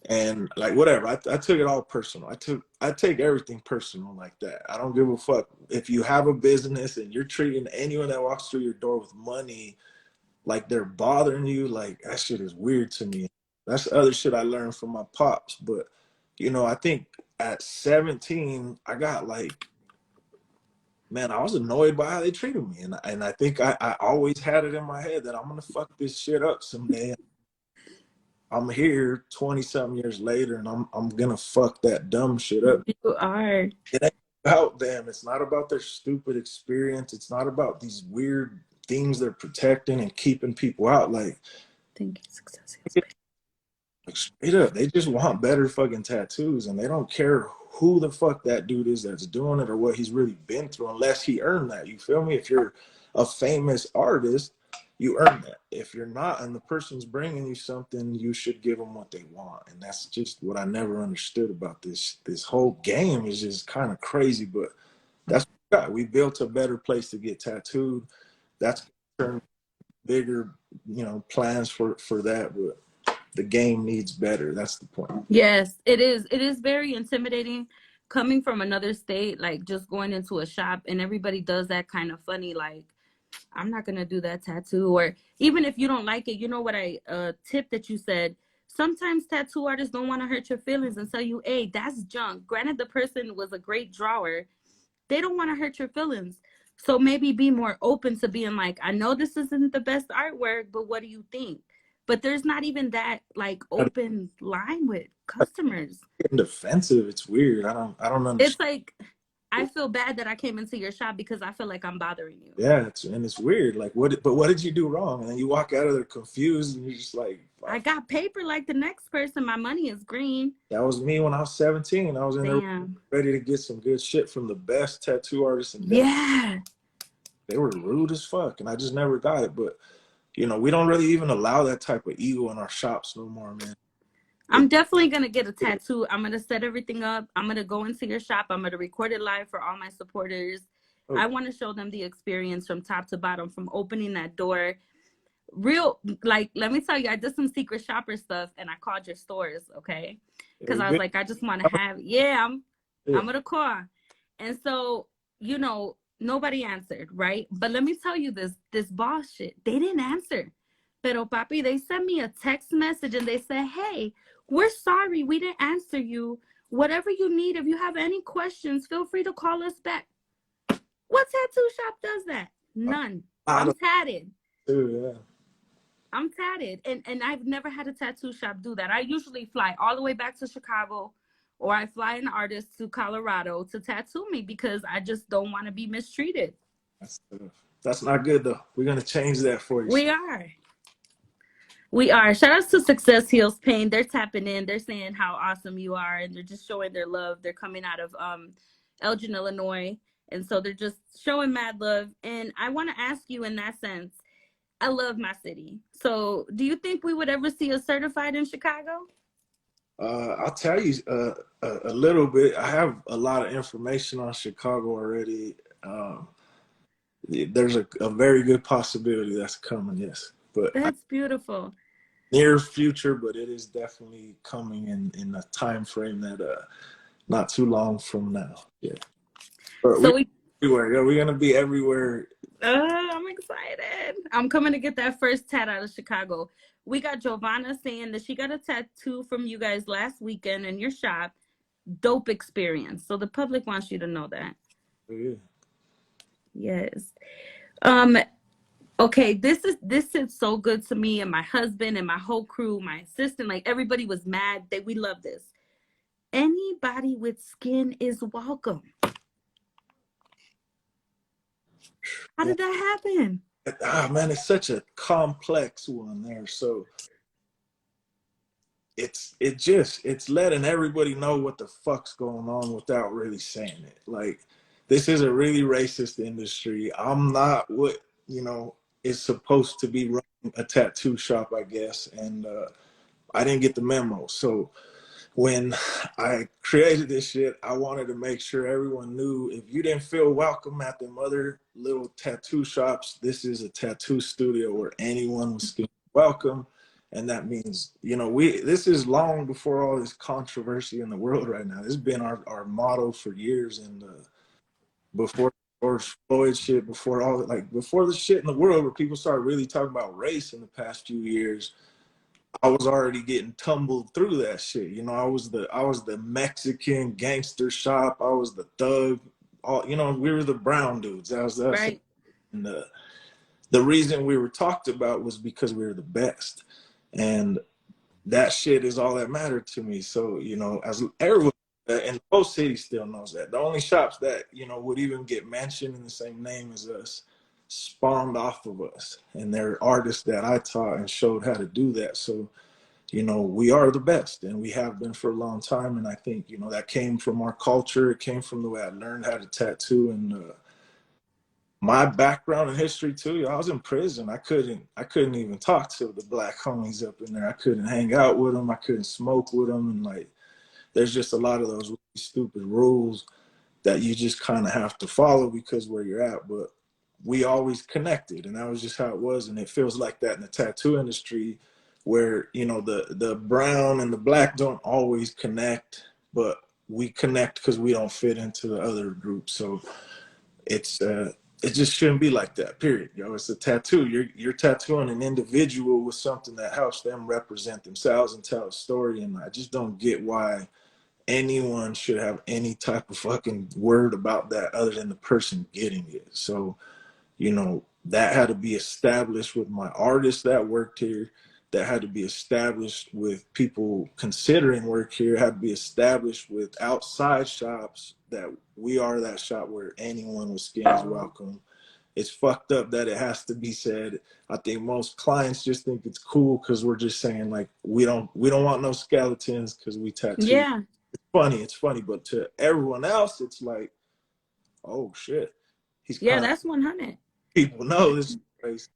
And like whatever, I took it all personal. I take everything personal like that. I don't give a fuck if you have a business and you're treating anyone that walks through your door with money like they're bothering you. Like that shit is weird to me. That's other shit I learned from my pops. But you know, I think at 17, I got like, man, I was annoyed by how they treated me. And I think I always had it in my head that I'm going to fuck this shit up someday. I'm here 20 something years later and I'm going to fuck that dumb shit up. You are. It ain't about them. It's not about their stupid experience. It's not about these weird things they're protecting and keeping people out. Like, Thank you, success. like straight up, they just want better fucking tattoos, and they don't care who the fuck that dude is that's doing it or what he's really been through, unless he earned that. You feel me? If you're a famous artist, you earn that. If you're not, and the person's bringing you something, you should give them what they want. And that's just what I never understood about this whole game. Is just kind of crazy, but that's what we got. We built a better place to get tattooed. That's bigger, plans for that, but the game needs better. That's the point. Yes, it is. It is very intimidating coming from another state, like just going into a shop and everybody does that kind of funny, like, I'm not going to do that tattoo. Or even if you don't like it, you know what tip that you said, sometimes tattoo artists don't want to hurt your feelings and tell you, hey, that's junk. Granted, the person was a great drawer. They don't want to hurt your feelings. So maybe be more open to being like, I know this isn't the best artwork, but what do you think? But there's not even that like open line with customers. Getting defensive. It's weird. I don't understand. It's like, I feel bad that I came into your shop because I feel like I'm bothering you. Yeah, it's weird. Like, what did you do wrong? And then you walk out of there confused, and you're just like, I got paper like the next person. My money is green. that was me when I was 17. I was in there ready to get some good shit from the best tattoo artists in Denver. Yeah. They were rude as fuck, and I just never got it. But, we don't really even allow that type of ego in our shops no more, man. I'm definitely going to get a tattoo. I'm going to set everything up. I'm going to go into your shop. I'm going to record it live for all my supporters. Oh. I want to show them the experience from top to bottom, from opening that door. Real, like, let me tell you, I did some secret shopper stuff, and I called your stores, okay? Because I was like, I just want to have, I'm going to call. And so, nobody answered, right? But let me tell you this boss shit, they didn't answer. Pero papi, they sent me a text message and they said, hey, we're sorry, we didn't answer you. Whatever you need, if you have any questions, feel free to call us back. What tattoo shop does that? None. I'm tatted. Yeah. I'm tatted. And I've never had a tattoo shop do that. I usually fly all the way back to Chicago, or I fly an artist to Colorado to tattoo me because I just don't want to be mistreated. That's not good, though. We're going to change that for you. We are. Shout outs to Success Heals Pain. They're tapping in. They're saying how awesome you are, and they're just showing their love. They're coming out of Elgin, Illinois, and so they're just showing mad love. And I want to ask you in that sense, I love my city. So do you think we would ever see us certified in Chicago? I'll tell you a little bit. I have a lot of information on Chicago already. There's a very good possibility that's coming, yes. But that's beautiful. Near future, but it is definitely coming in a time frame that not too long from now. Yeah. But so we're everywhere. Yeah, we're gonna be everywhere. I'm excited. I'm coming to get that first tat out of Chicago. We got Giovanna saying that she got a tattoo from you guys last weekend in your shop. Dope experience. So the public wants you to know that. Oh, yeah. Yes. Okay, this is so good to me and my husband and my whole crew, my assistant, like everybody was mad that we love this. Anybody with skin is welcome. How did that happen? Man, it's such a complex one there. So it's letting everybody know what the fuck's going on without really saying it. Like, this is a really racist industry. I'm not what, is supposed to be running a tattoo shop, I guess. And I didn't get the memo. So when I created this shit, I wanted to make sure everyone knew, if you didn't feel welcome at them other little tattoo shops, this is a tattoo studio where anyone was welcome. And that means, this is long before all this controversy in the world right now. This has been our motto for years. And before George Floyd shit, before the shit in the world where people started really talking about race in the past few years, I was already getting tumbled through that shit. I was the Mexican gangster shop. I was the thug. We were the brown dudes. That was right. And the reason we were talked about was because we were the best. And that shit is all that mattered to me. So, as everyone, And the whole city still knows that. The only shops that, you know, would even get mentioned in the same name as us spawned off of us. And they're artists that I taught and showed how to do that. So, you know, we are the best and we have been for a long time. And I think, you know, that came from our culture. It came from the way I learned how to tattoo and my background and history too. I was in prison. I couldn't even talk to the black homies up in there. I couldn't hang out with them. I couldn't smoke with them. And like, there's just a lot of those really stupid rules that you just kind of have to follow because where you're at. But we always connected, and that was just how it was. And it feels like that in the tattoo industry, where, you know, the brown and the black don't always connect, but we connect because we don't fit into the other group. So it's it just shouldn't be like that. Period. You know, it's a tattoo. You're tattooing an individual with something that helps them represent themselves and tell a story. And I just don't get why anyone should have any type of fucking word about that other than the person getting it. So, you know, that had to be established with my artists that worked here. That had to be established with people considering work here. It had to be established with outside shops that we are that shop where anyone with skin is welcome. It's fucked up that it has to be said. I think most clients just think it's cool because we're just saying like we don't want no skeletons because we tattoo. Yeah. It's funny, but to everyone else, it's like, oh shit, he's yeah, that's 100. People know this is crazy.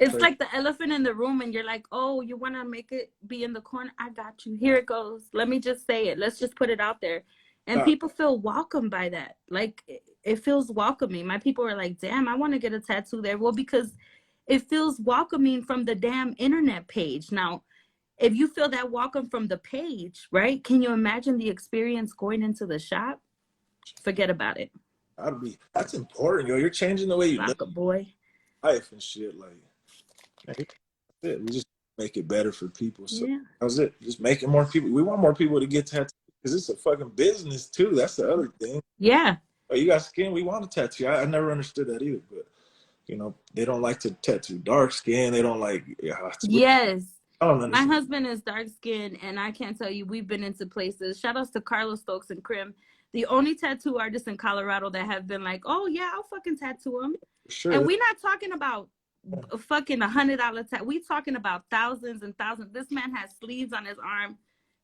It's like the elephant in the room, and you're like, oh, you want to make it be in the corner? I got you. Here it goes. Let me just say it. Let's just put it out there. And people feel welcomed by that. Like, it feels welcoming. My people are like, damn, I want to get a tattoo there. Well, because it feels welcoming from the damn internet page. Now, if you feel that welcome from the page, right? Can you imagine the experience going into the shop? Forget about it. That's important, yo. You're changing the way you live, boy. Life and shit. Like, we just make it better for people. So that was it. Just making more people. We want more people to get tattoos because it's a fucking business too. That's the other thing. Yeah. Oh, you got skin? We want a tattoo. I never understood that either. But you know, they don't like to tattoo dark skin. They don't like. Yes. My husband is dark skinned, and I can't tell you, we've been into places. Shout outs to Carlos Stokes and Krim, the only tattoo artists in Colorado that have been like, oh yeah, I'll fucking tattoo him. Sure. And we're not talking about a fucking $100 tattoo. We talking about thousands and thousands. This man has sleeves on his arm.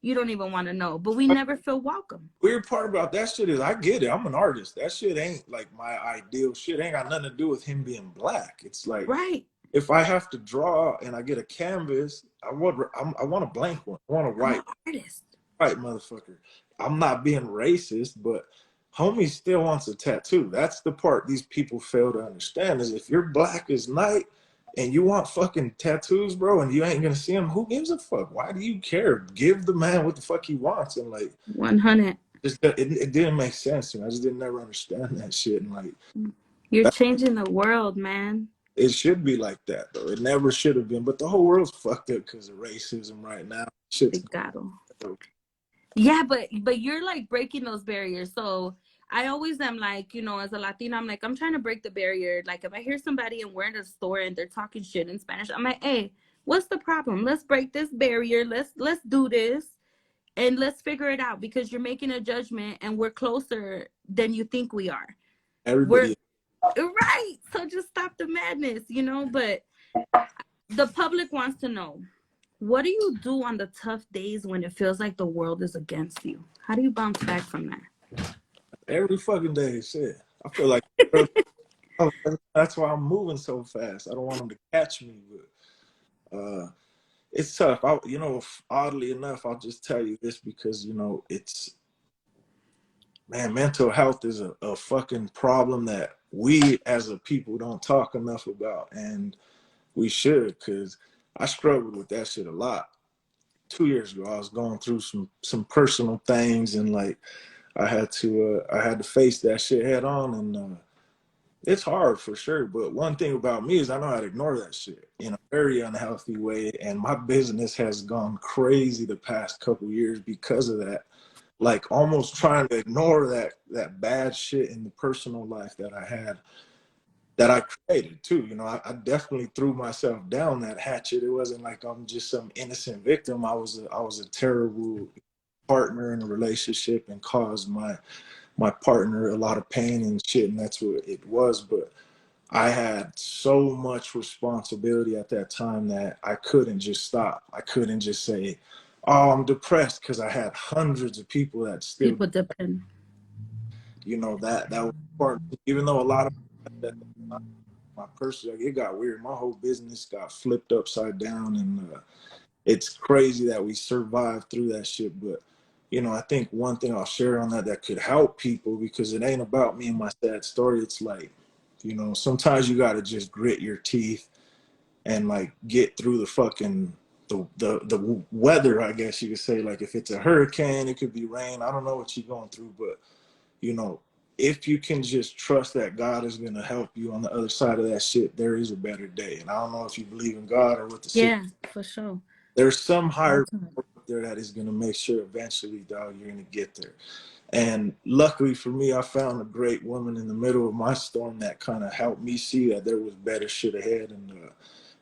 You don't even want to know. But we never feel welcome. Weird part about that shit is I get it. I'm an artist. That shit ain't like my ideal shit. Ain't got nothing to do with him being black. It's like, right. If I have to draw and I get a canvas, I want a blank one. I want a white artist. Right, motherfucker. I'm not being racist, but homie still wants a tattoo. That's the part these people fail to understand is if you're black as night and you want fucking tattoos, bro, and you ain't gonna see him, who gives a fuck? Why do you care? Give the man what the fuck he wants. And like 100. It didn't make sense to me. I just didn't never understand that shit. And like you're changing the world, man. It should be like that though. It never should have been. But the whole world's fucked up because of racism right now. Shit's yeah, but you're like breaking those barriers. So I always am like, you know, as a Latina, I'm like, I'm trying to break the barrier. Like if I hear somebody and we're in a store and they're talking shit in Spanish, I'm like, hey, what's the problem? Let's break this barrier. Let's do this and let's figure it out because you're making a judgment and we're closer than you think we are. Everybody. Right. So just stop the madness, you know, but the public wants to know, what do you do on the tough days when it feels like the world is against you? How do you bounce back from that? Every fucking day, shit. I feel like that's why I'm moving so fast. I don't want them to catch me, but it's tough. You know, oddly enough, I'll just tell you this because, you know, mental health is a fucking problem that we as a people don't talk enough about, and we should, because I struggled with that shit a lot. 2 years ago, I was going through some personal things, and like I had to face that shit head on, and it's hard for sure. But one thing about me is I know how to ignore that shit in a very unhealthy way, and my business has gone crazy the past couple years because of that. Like almost trying to ignore that bad shit in the personal life that I had, that I created too. You know, I definitely threw myself down that hatchet. It wasn't like I'm just some innocent victim. I was a terrible partner in a relationship and caused my partner a lot of pain and shit, and that's what it was. But I had so much responsibility at that time that I couldn't just stop. I couldn't just say, "Oh, I'm depressed," because I had hundreds of people that still, People depend. you know, that was part. Even though a lot of that my personal, it got weird. My whole business got flipped upside down, and it's crazy that we survived through that shit. But you know, I think one thing I'll share on that could help people, because it ain't about me and my sad story. It's like, you know, sometimes you got to just grit your teeth and like get through the fucking the weather, I guess you could say. Like if it's a hurricane, it could be rain. I don't know what you're going through, but you know, if you can just trust that God is gonna help you on the other side of that shit, there is a better day. And I don't know if you believe in God or what the shit. Yeah, for sure. There's some higher power up there that is gonna make sure eventually, dog, you're gonna get there. And luckily for me, I found a great woman in the middle of my storm that kind of helped me see that there was better shit ahead, and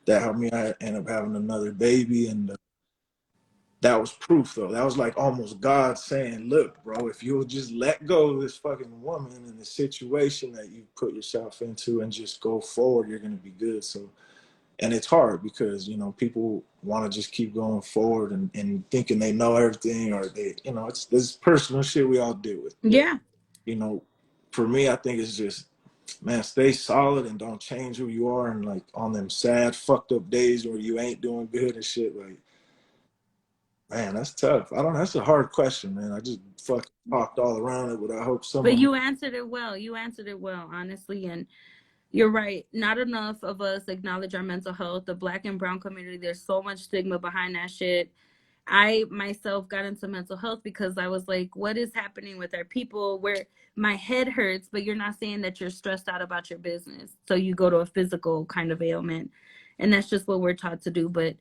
that helped me. I ended up having another baby, and that was proof, though. That was like almost God saying, "Look, bro, if you'll just let go of this fucking woman and the situation that you put yourself into and just go forward, you're gonna be good." So, and it's hard because, you know, people want to just keep going forward and thinking they know everything, or they, you know, it's this personal shit we all deal with. But, Yeah. you know, for me, I think it's just, man, stay solid and don't change who you are. And like on them sad, fucked up days where you ain't doing good and shit, like, man, that's tough. I don't know. That's a hard question, man. I just fucking talked all around it, but I hope some But of them. you answered it well. You answered it well, honestly. And you're right. Not enough of us acknowledge our mental health. The Black and brown community, there's so much stigma behind that shit. I myself got into mental health because I was like, what is happening with our people where my head hurts, but you're not saying that you're stressed out about your business. So you go to a physical kind of ailment. And that's just what we're taught to do. But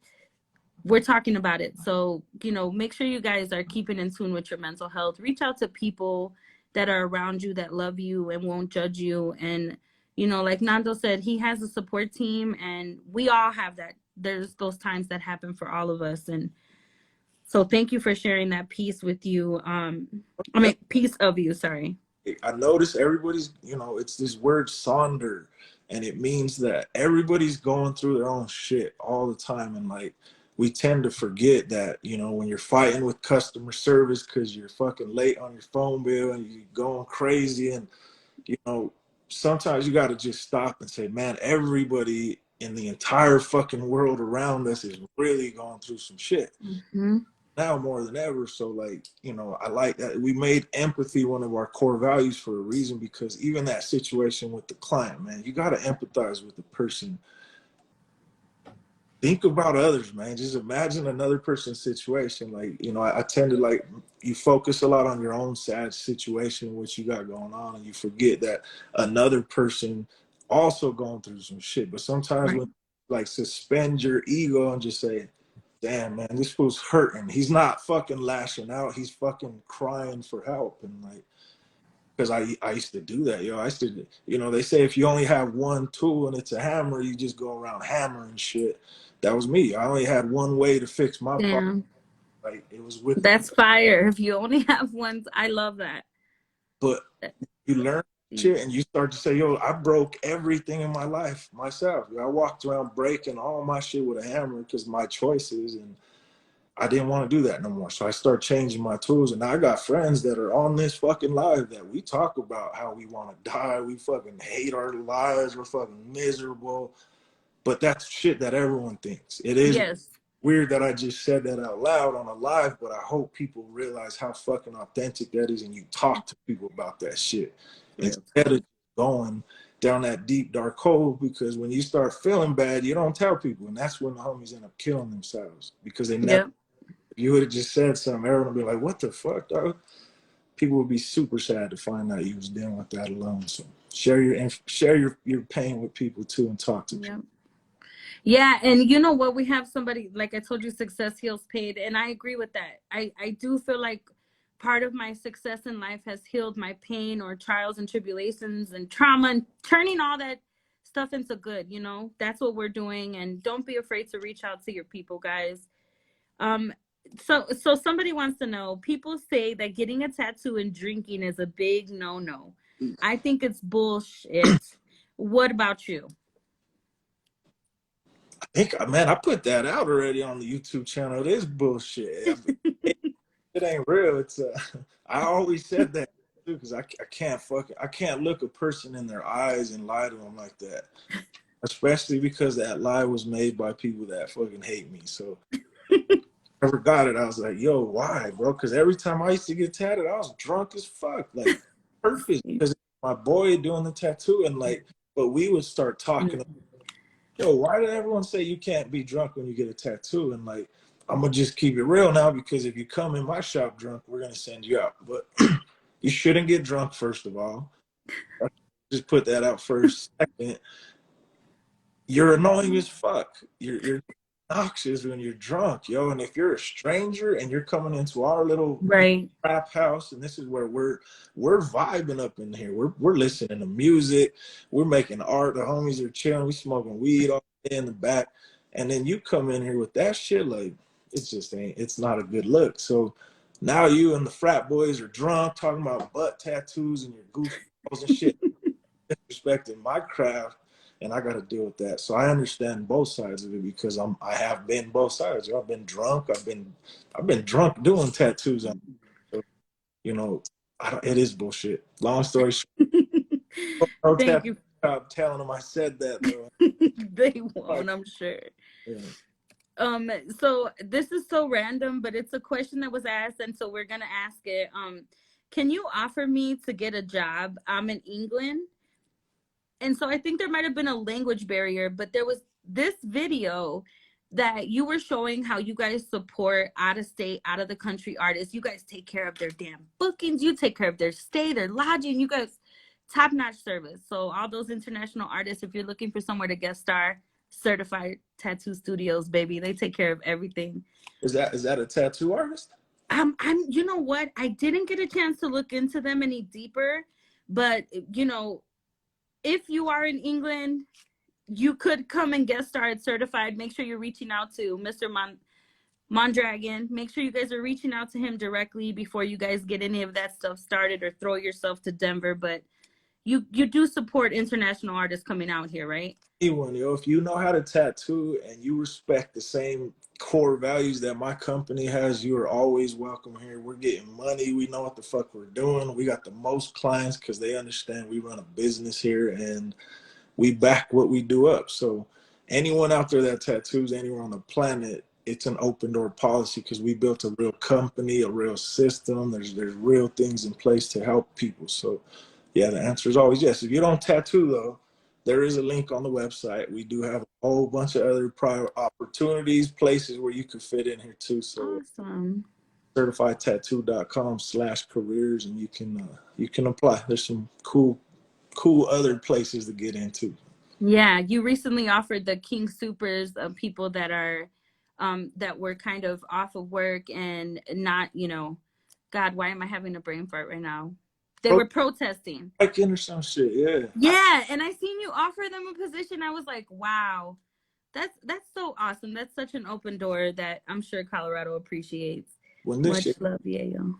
we're talking about it. So, you know, make sure you guys are keeping in tune with your mental health. Reach out to people that are around you that love you and won't judge you. And, you know, like Nando said, he has a support team and we all have that. There's those times that happen for all of us. And so thank you for sharing that piece with you. Piece of you, sorry. I notice everybody's, you know, it's this word sonder, and it means that everybody's going through their own shit all the time. And like, we tend to forget that, you know, when you're fighting with customer service because you're fucking late on your phone bill and you're going crazy, and, you know, sometimes you got to just stop and say, man, everybody in the entire fucking world around us is really going through some shit. Mm-hmm. Now more than ever. So like, you know, I like that we made empathy one of our core values for a reason, because even that situation with the client, man, you got to empathize with the person. Think about others, man. Just imagine another person's situation. Like, you know, I tend to like, you focus a lot on your own sad situation, what you got going on, and you forget that another person also going through some shit. But sometimes when like suspend your ego and just say, damn, man, this fool's hurting. He's not fucking lashing out. He's fucking crying for help. And like, because I used to do that, yo. I used to, you know, they say if you only have one tool and it's a hammer, you just go around hammering shit. That was me. I only had one way to fix my problem. Yeah. Like, it was with, That's fire. If you only have one, I love that. but you learn shit and you start to say, yo, I broke everything in my life myself. I walked around breaking all my shit with a hammer because my choices, and I didn't want to do that no more. So I start changing my tools. And I got friends that are on this fucking live that we talk about how we want to die. We fucking hate our lives. We're fucking miserable. But that's shit that everyone thinks. It is weird that I just said that out loud on a live, but I hope people realize how fucking authentic that is and you talk to people about that shit instead of going down that deep dark hole. Because when you start feeling bad, you don't tell people, and that's when the homies end up killing themselves because they never. If you would have just said something, everyone would be like, "What the fuck, dog?" People would be super sad to find out you was dealing with that alone. So share your pain with people too, and talk to people. Yeah, and you know what? We have somebody, like I told you, success heals paid, and I agree with that. I do feel like part of my success in life has healed my pain or trials and tribulations and trauma, and turning all that stuff into good, you know? That's what we're doing, and don't be afraid to reach out to your people, guys. So somebody wants to know, people say that getting a tattoo and drinking is a big no-no. I think it's bullshit. What about you? I think, man, I put that out already on the YouTube channel. It is bullshit. I mean, it ain't real. It's I always said that too, because I can't look a person in their eyes and lie to them like that. Especially because that lie was made by people that fucking hate me. So I forgot it. I was like, yo, why, bro? Because every time I used to get tatted, I was drunk as fuck. Like, purpose. Because my boy doing the tattoo, and like, but we would start talking. Yo, why did everyone say you can't be drunk when you get a tattoo? And like, I'm gonna just keep it real now, because if you come in my shop drunk, we're gonna send you out. But you shouldn't get drunk, first of all. Just put that out first. Second, you're annoying as fuck. You're obnoxious when you're drunk, yo. And if you're a stranger and you're coming into our little Right. trap house, and this is where we're vibing up in here. We're listening to music, we're making art, the homies are chilling, we smoking weed all day in the back, and then you come in here with that shit, like, it's just ain't, it's not a good look. So now you and the frat boys are drunk talking about butt tattoos and your goofballs and shit, disrespecting my craft, and I got to deal with that. So I understand both sides of it, because I have been both sides. I've been drunk. I've been drunk doing tattoos. You know, it is bullshit. Long story short, no Thank you. I'm telling them I said that though. They won't, I'm sure. Yeah. So this is so random, but it's a question that was asked, and so we're gonna ask it. Can you offer me to get a job? I'm in England. And so I think there might have been a language barrier, but there was this video that you were showing how you guys support out of state, out of the country artists. You guys take care of their damn bookings. You take care of their stay, their lodging. You guys, top notch service. So all those international artists, if you're looking for somewhere to guest star, certified tattoo studios, baby, they take care of everything. Is that a tattoo artist? You know what? I didn't get a chance to look into them any deeper, but you know, if you are in England, you could come and guest star at Certified. Make sure you're reaching out to Mr. Mondragón. Make sure you guys are reaching out to him directly before you guys get any of that stuff started or throw yourself to Denver. But you do support international artists coming out here, right? Anyone, yo, if you know how to tattoo and you respect the same core values that my company has, you are always welcome here. We're getting money. We know what the fuck we're doing. We got the most clients because they understand we run a business here and we back what we do up. So anyone out there that tattoos anywhere on the planet, it's an open door policy because we built a real company, a real system. There's real things in place to help people. So yeah, the answer is always yes. If you don't tattoo though, there is a link on the website. We do have a whole bunch of other private opportunities, places where you could fit in here too. So awesome. certifiedtattoo.com/careers, and you can apply. There's some cool other places to get into. Yeah, you recently offered the King Supers of people that are that were kind of off of work and not, you know, God, why am I having a brain fart right now? They were protesting. Or some shit, yeah. Yeah, and I seen you offer them a position. I was like, wow, that's so awesome. That's such an open door that I'm sure Colorado appreciates. Much love, Yayo.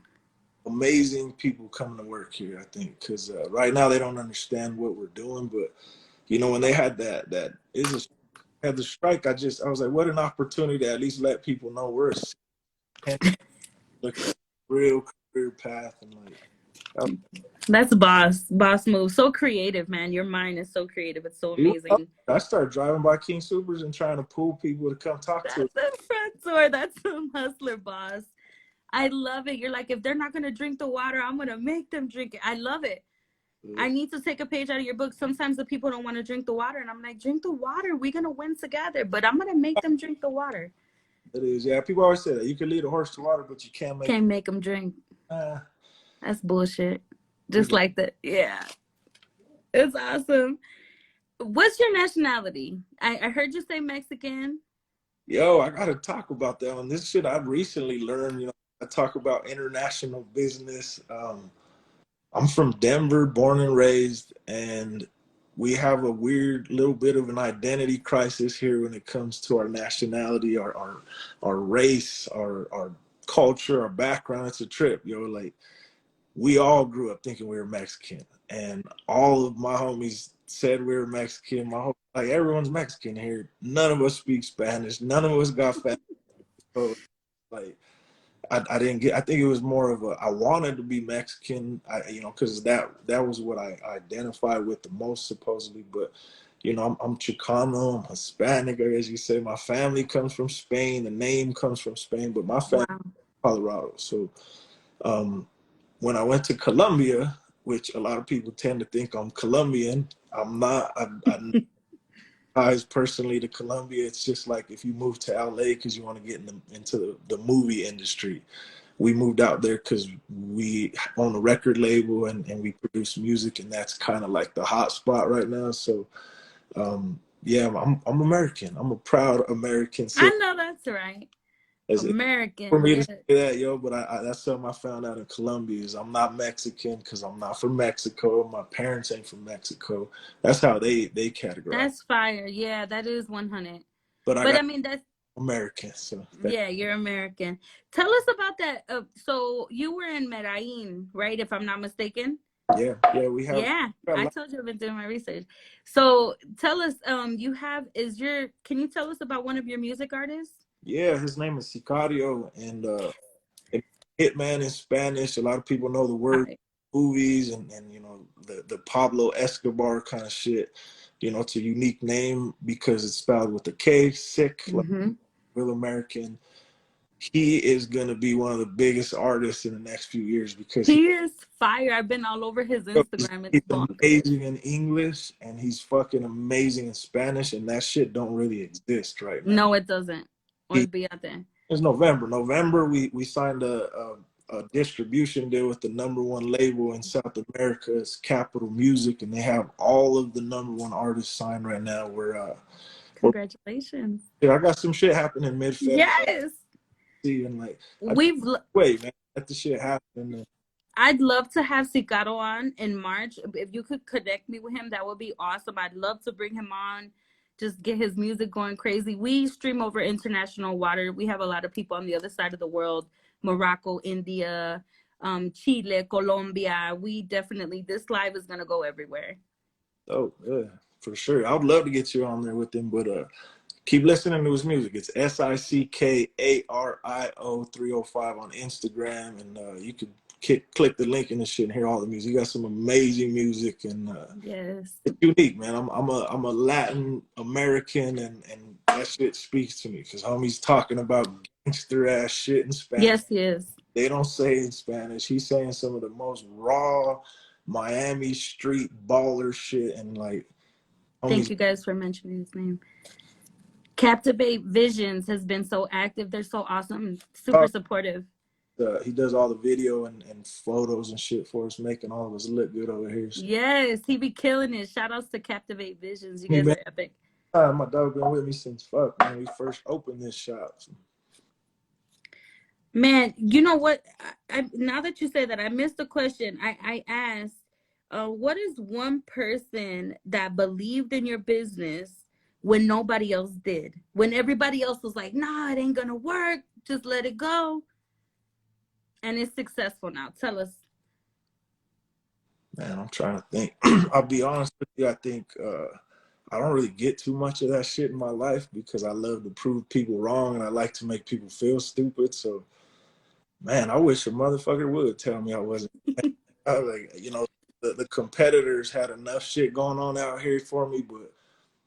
Amazing people coming to work here, I think, because right now they don't understand what we're doing. But you know, when they had had the strike, I was like, what an opportunity to at least let people know we're a real career path, and like. That's boss move. So creative, man. Your mind is so creative. It's so amazing. I started driving by King Supers and trying to pull people to come talk to us. That's the front door. That's some hustler, boss. I love it. You're like, if they're not going to drink the water, I'm going to make them drink it. I love it. I need to take a page out of your book. Sometimes the people don't want to drink the water, and I'm like, drink the water. We're going to win together, but I'm going to make them drink the water. It is, yeah. People always say that. You can lead a horse to water, but you can't make them drink. That's bullshit. Just like that. Yeah. It's awesome. What's your nationality? I heard you say Mexican. Yo, I got to talk about that one. This shit I've recently learned, you know, I talk about international business. I'm from Denver, born and raised, and we have a weird little bit of an identity crisis here when it comes to our nationality, our race, our culture, our background. It's a trip, yo. Like, we all grew up thinking we were Mexican, and all of my homies said we were Mexican. Like, everyone's Mexican here. None of us speak Spanish. None of us got fat. So, like, I didn't get. I think it was more of a. I wanted to be Mexican. Because that was what I identified with the most, supposedly. But I'm Chicano. I'm Hispanic, or as you say. My family comes from Spain. The name comes from Spain, but my family Wow. Colorado. So when I went to Colombia, which a lot of people tend to think I'm Colombian, I'm not. I ties personally to Colombia. It's just like if you move to LA because you want to get into the movie industry. We moved out there because we own a record label and we produce music, and that's kind of like the hot spot right now. So yeah, I'm American. I'm a proud American I citizen. know that's right. It's for American, me to yes. say that, yo, but that's something I found out in Colombia is I'm not Mexican because I'm not from Mexico. My parents ain't from Mexico. That's how they categorize. That's fire. Yeah, that is 100. But I But got I mean, that's, American, so yeah, you're American. Tell us about that. So you were in Medellin, right? If I'm not mistaken. yeah, we have. Yeah, We got a I lot. told you I've been doing my research. So tell us, can you tell us about one of your music artists? Yeah, his name is Sicario, and Hitman in Spanish. A lot of people know the All word right. movies and the Pablo Escobar kind of shit. It's a unique name because it's spelled with a K, sick, like Mm-hmm. real American. He is gonna be one of the biggest artists in the next few years because He is fire. I've been all over his Instagram. It's he's bonkers. amazing in English and he's fucking amazing in Spanish, and that shit don't really exist right now. No, it doesn't. He, Olvídate. It's November. November, we signed a distribution deal with the #1 label in South America. It's Capitol Music, and they have all of the #1 artists signed right now. Congratulations. I got some shit happening mid-February, Yes. and like, I just We've wait, man, let the shit happen. I'd love to have Cicaro on in March. If you could connect me with him, that would be awesome. I'd love to bring him on, just get his music going crazy. We stream over international water. We have a lot of people on the other side of the world, Morocco, India, Chile, Colombia. This live is going to go everywhere. Oh, yeah, for sure. I would love to get you on there with him, but keep listening to his music. It's SICKARIO305 on Instagram, and you could click the link in the shit and hear all the music. You got some amazing music, and Yes. it's unique, man. I'm a Latin American, and that shit speaks to me because homie's talking about gangster ass shit in Spanish. Yes, yes. They don't say in Spanish. He's saying some of the most raw Miami street baller shit, and like, Thank homies. you guys for mentioning his name. Captivate Visions has been so active. They're so awesome, super supportive. He does all the video and photos and shit for us, making all of us look good over here. So. Yes, he be killing it. Shout outs to Captivate Visions. You guys are epic. My dog been with me since when we first opened this shop. So. Man, you know what? Now that you say that, I missed the question. I asked, what is one person that believed in your business when nobody else did? When everybody else was like, nah, it ain't gonna work. Just let it go. And it's successful now. Tell us. Man, I'm trying to think. I'll be honest with you. I think I don't really get too much of that shit in my life because I love to prove people wrong and I like to make people feel stupid. So, man, I wish a motherfucker would tell me I wasn't. The competitors had enough shit going on out here for me, but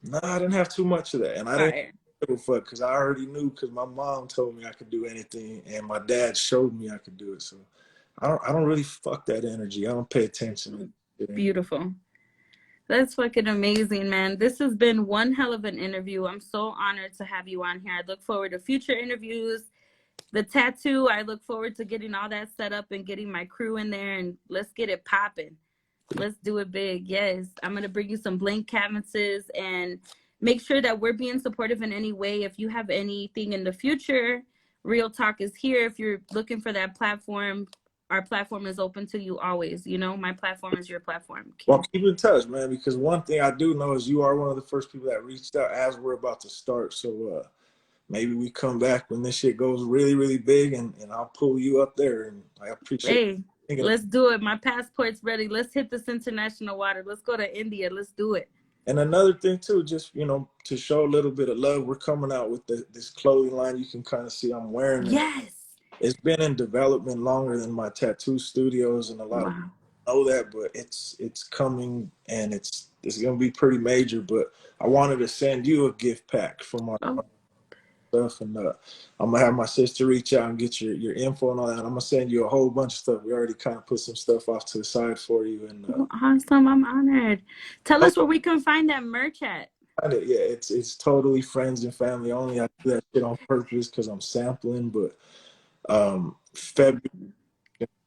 no, I didn't have too much of that, and I didn't give a fuck because I already knew because my mom told me I could do anything, and my dad showed me I could do it. So I don't really fuck that energy. I don't pay attention. Beautiful. That's fucking amazing, man. This has been one hell of an interview. I'm so honored to have you on here. I look forward to future interviews. The tattoo, I look forward to getting all that set up and getting my crew in there, and let's get it popping. Let's do it big. Yes, I'm going to bring you some blank canvases and make sure that we're being supportive in any way. If you have anything in the future, Real Talk is here. If you're looking for that platform, our platform is open to you always. You know, my platform is your platform. Well, King. keep in touch, man, because one thing I do know is you are one of the first people that reached out as we're about to start. So maybe we come back when this shit goes really, really big, and I'll pull you up there. And I appreciate Hey, let's do it. My passport's ready. Let's hit this international water. Let's go to India. Let's do it. And another thing too, just to show a little bit of love, we're coming out with this clothing line. You can kind of see I'm wearing it. Yes. It's been in development longer than my tattoo studios, and a lot of people know that, but it's coming, and it's gonna be pretty major. But I wanted to send you a gift pack from our stuff, and I'm gonna have my sister reach out and get your info and all that. I'm gonna send you a whole bunch of stuff. We already kind of put some stuff off to the side for you, and awesome. I'm honored. Tell us where we can find that merch at. Yeah, it's totally friends and family only. I do that shit on purpose because I'm sampling, but February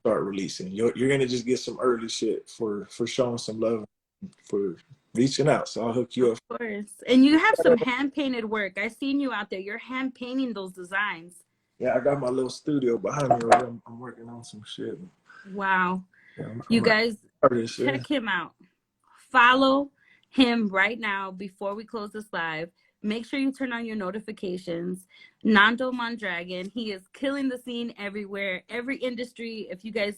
start releasing. You're gonna just get some early shit for showing some love, for reaching out. So I'll hook you up. Of course. And you have some hand painted work. I've seen you out there. You're hand painting those designs. Yeah, I got my little studio behind me right now. I'm working on some shit. Wow. Yeah, you guys check him out. Follow him right now before we close this live. Make sure you turn on your notifications. Nando Mondragón. He is killing the scene everywhere, every industry. If you guys,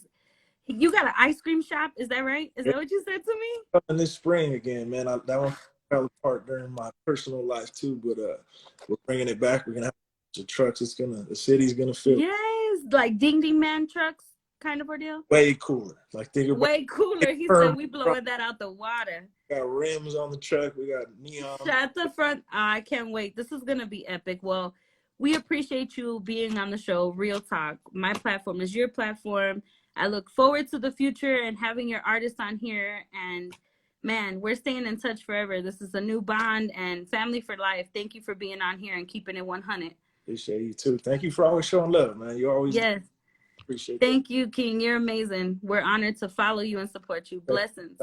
you got an ice cream shop, is that right? Is that what you said to me? In this spring again, man. That one fell apart during my personal life too, but we're bringing it back. We're gonna have the trucks. The city's gonna fill. Yes, like Ding Ding Man trucks kind of ordeal. Way cooler. Like think about way cooler. He said we blowing that out the water. We got rims on the truck. We got neon. Shut the front. I can't wait. This is gonna be epic. Well, we appreciate you being on the show. Real talk. My platform is your platform. I look forward to the future and having your artists on here. And man, we're staying in touch forever. This is a new bond and family for life. Thank you for being on here and keeping it 100. Appreciate you too. Thank you for always showing love, man. You always appreciate. Thank you, King. You're amazing. We're honored to follow you and support you. Blessings.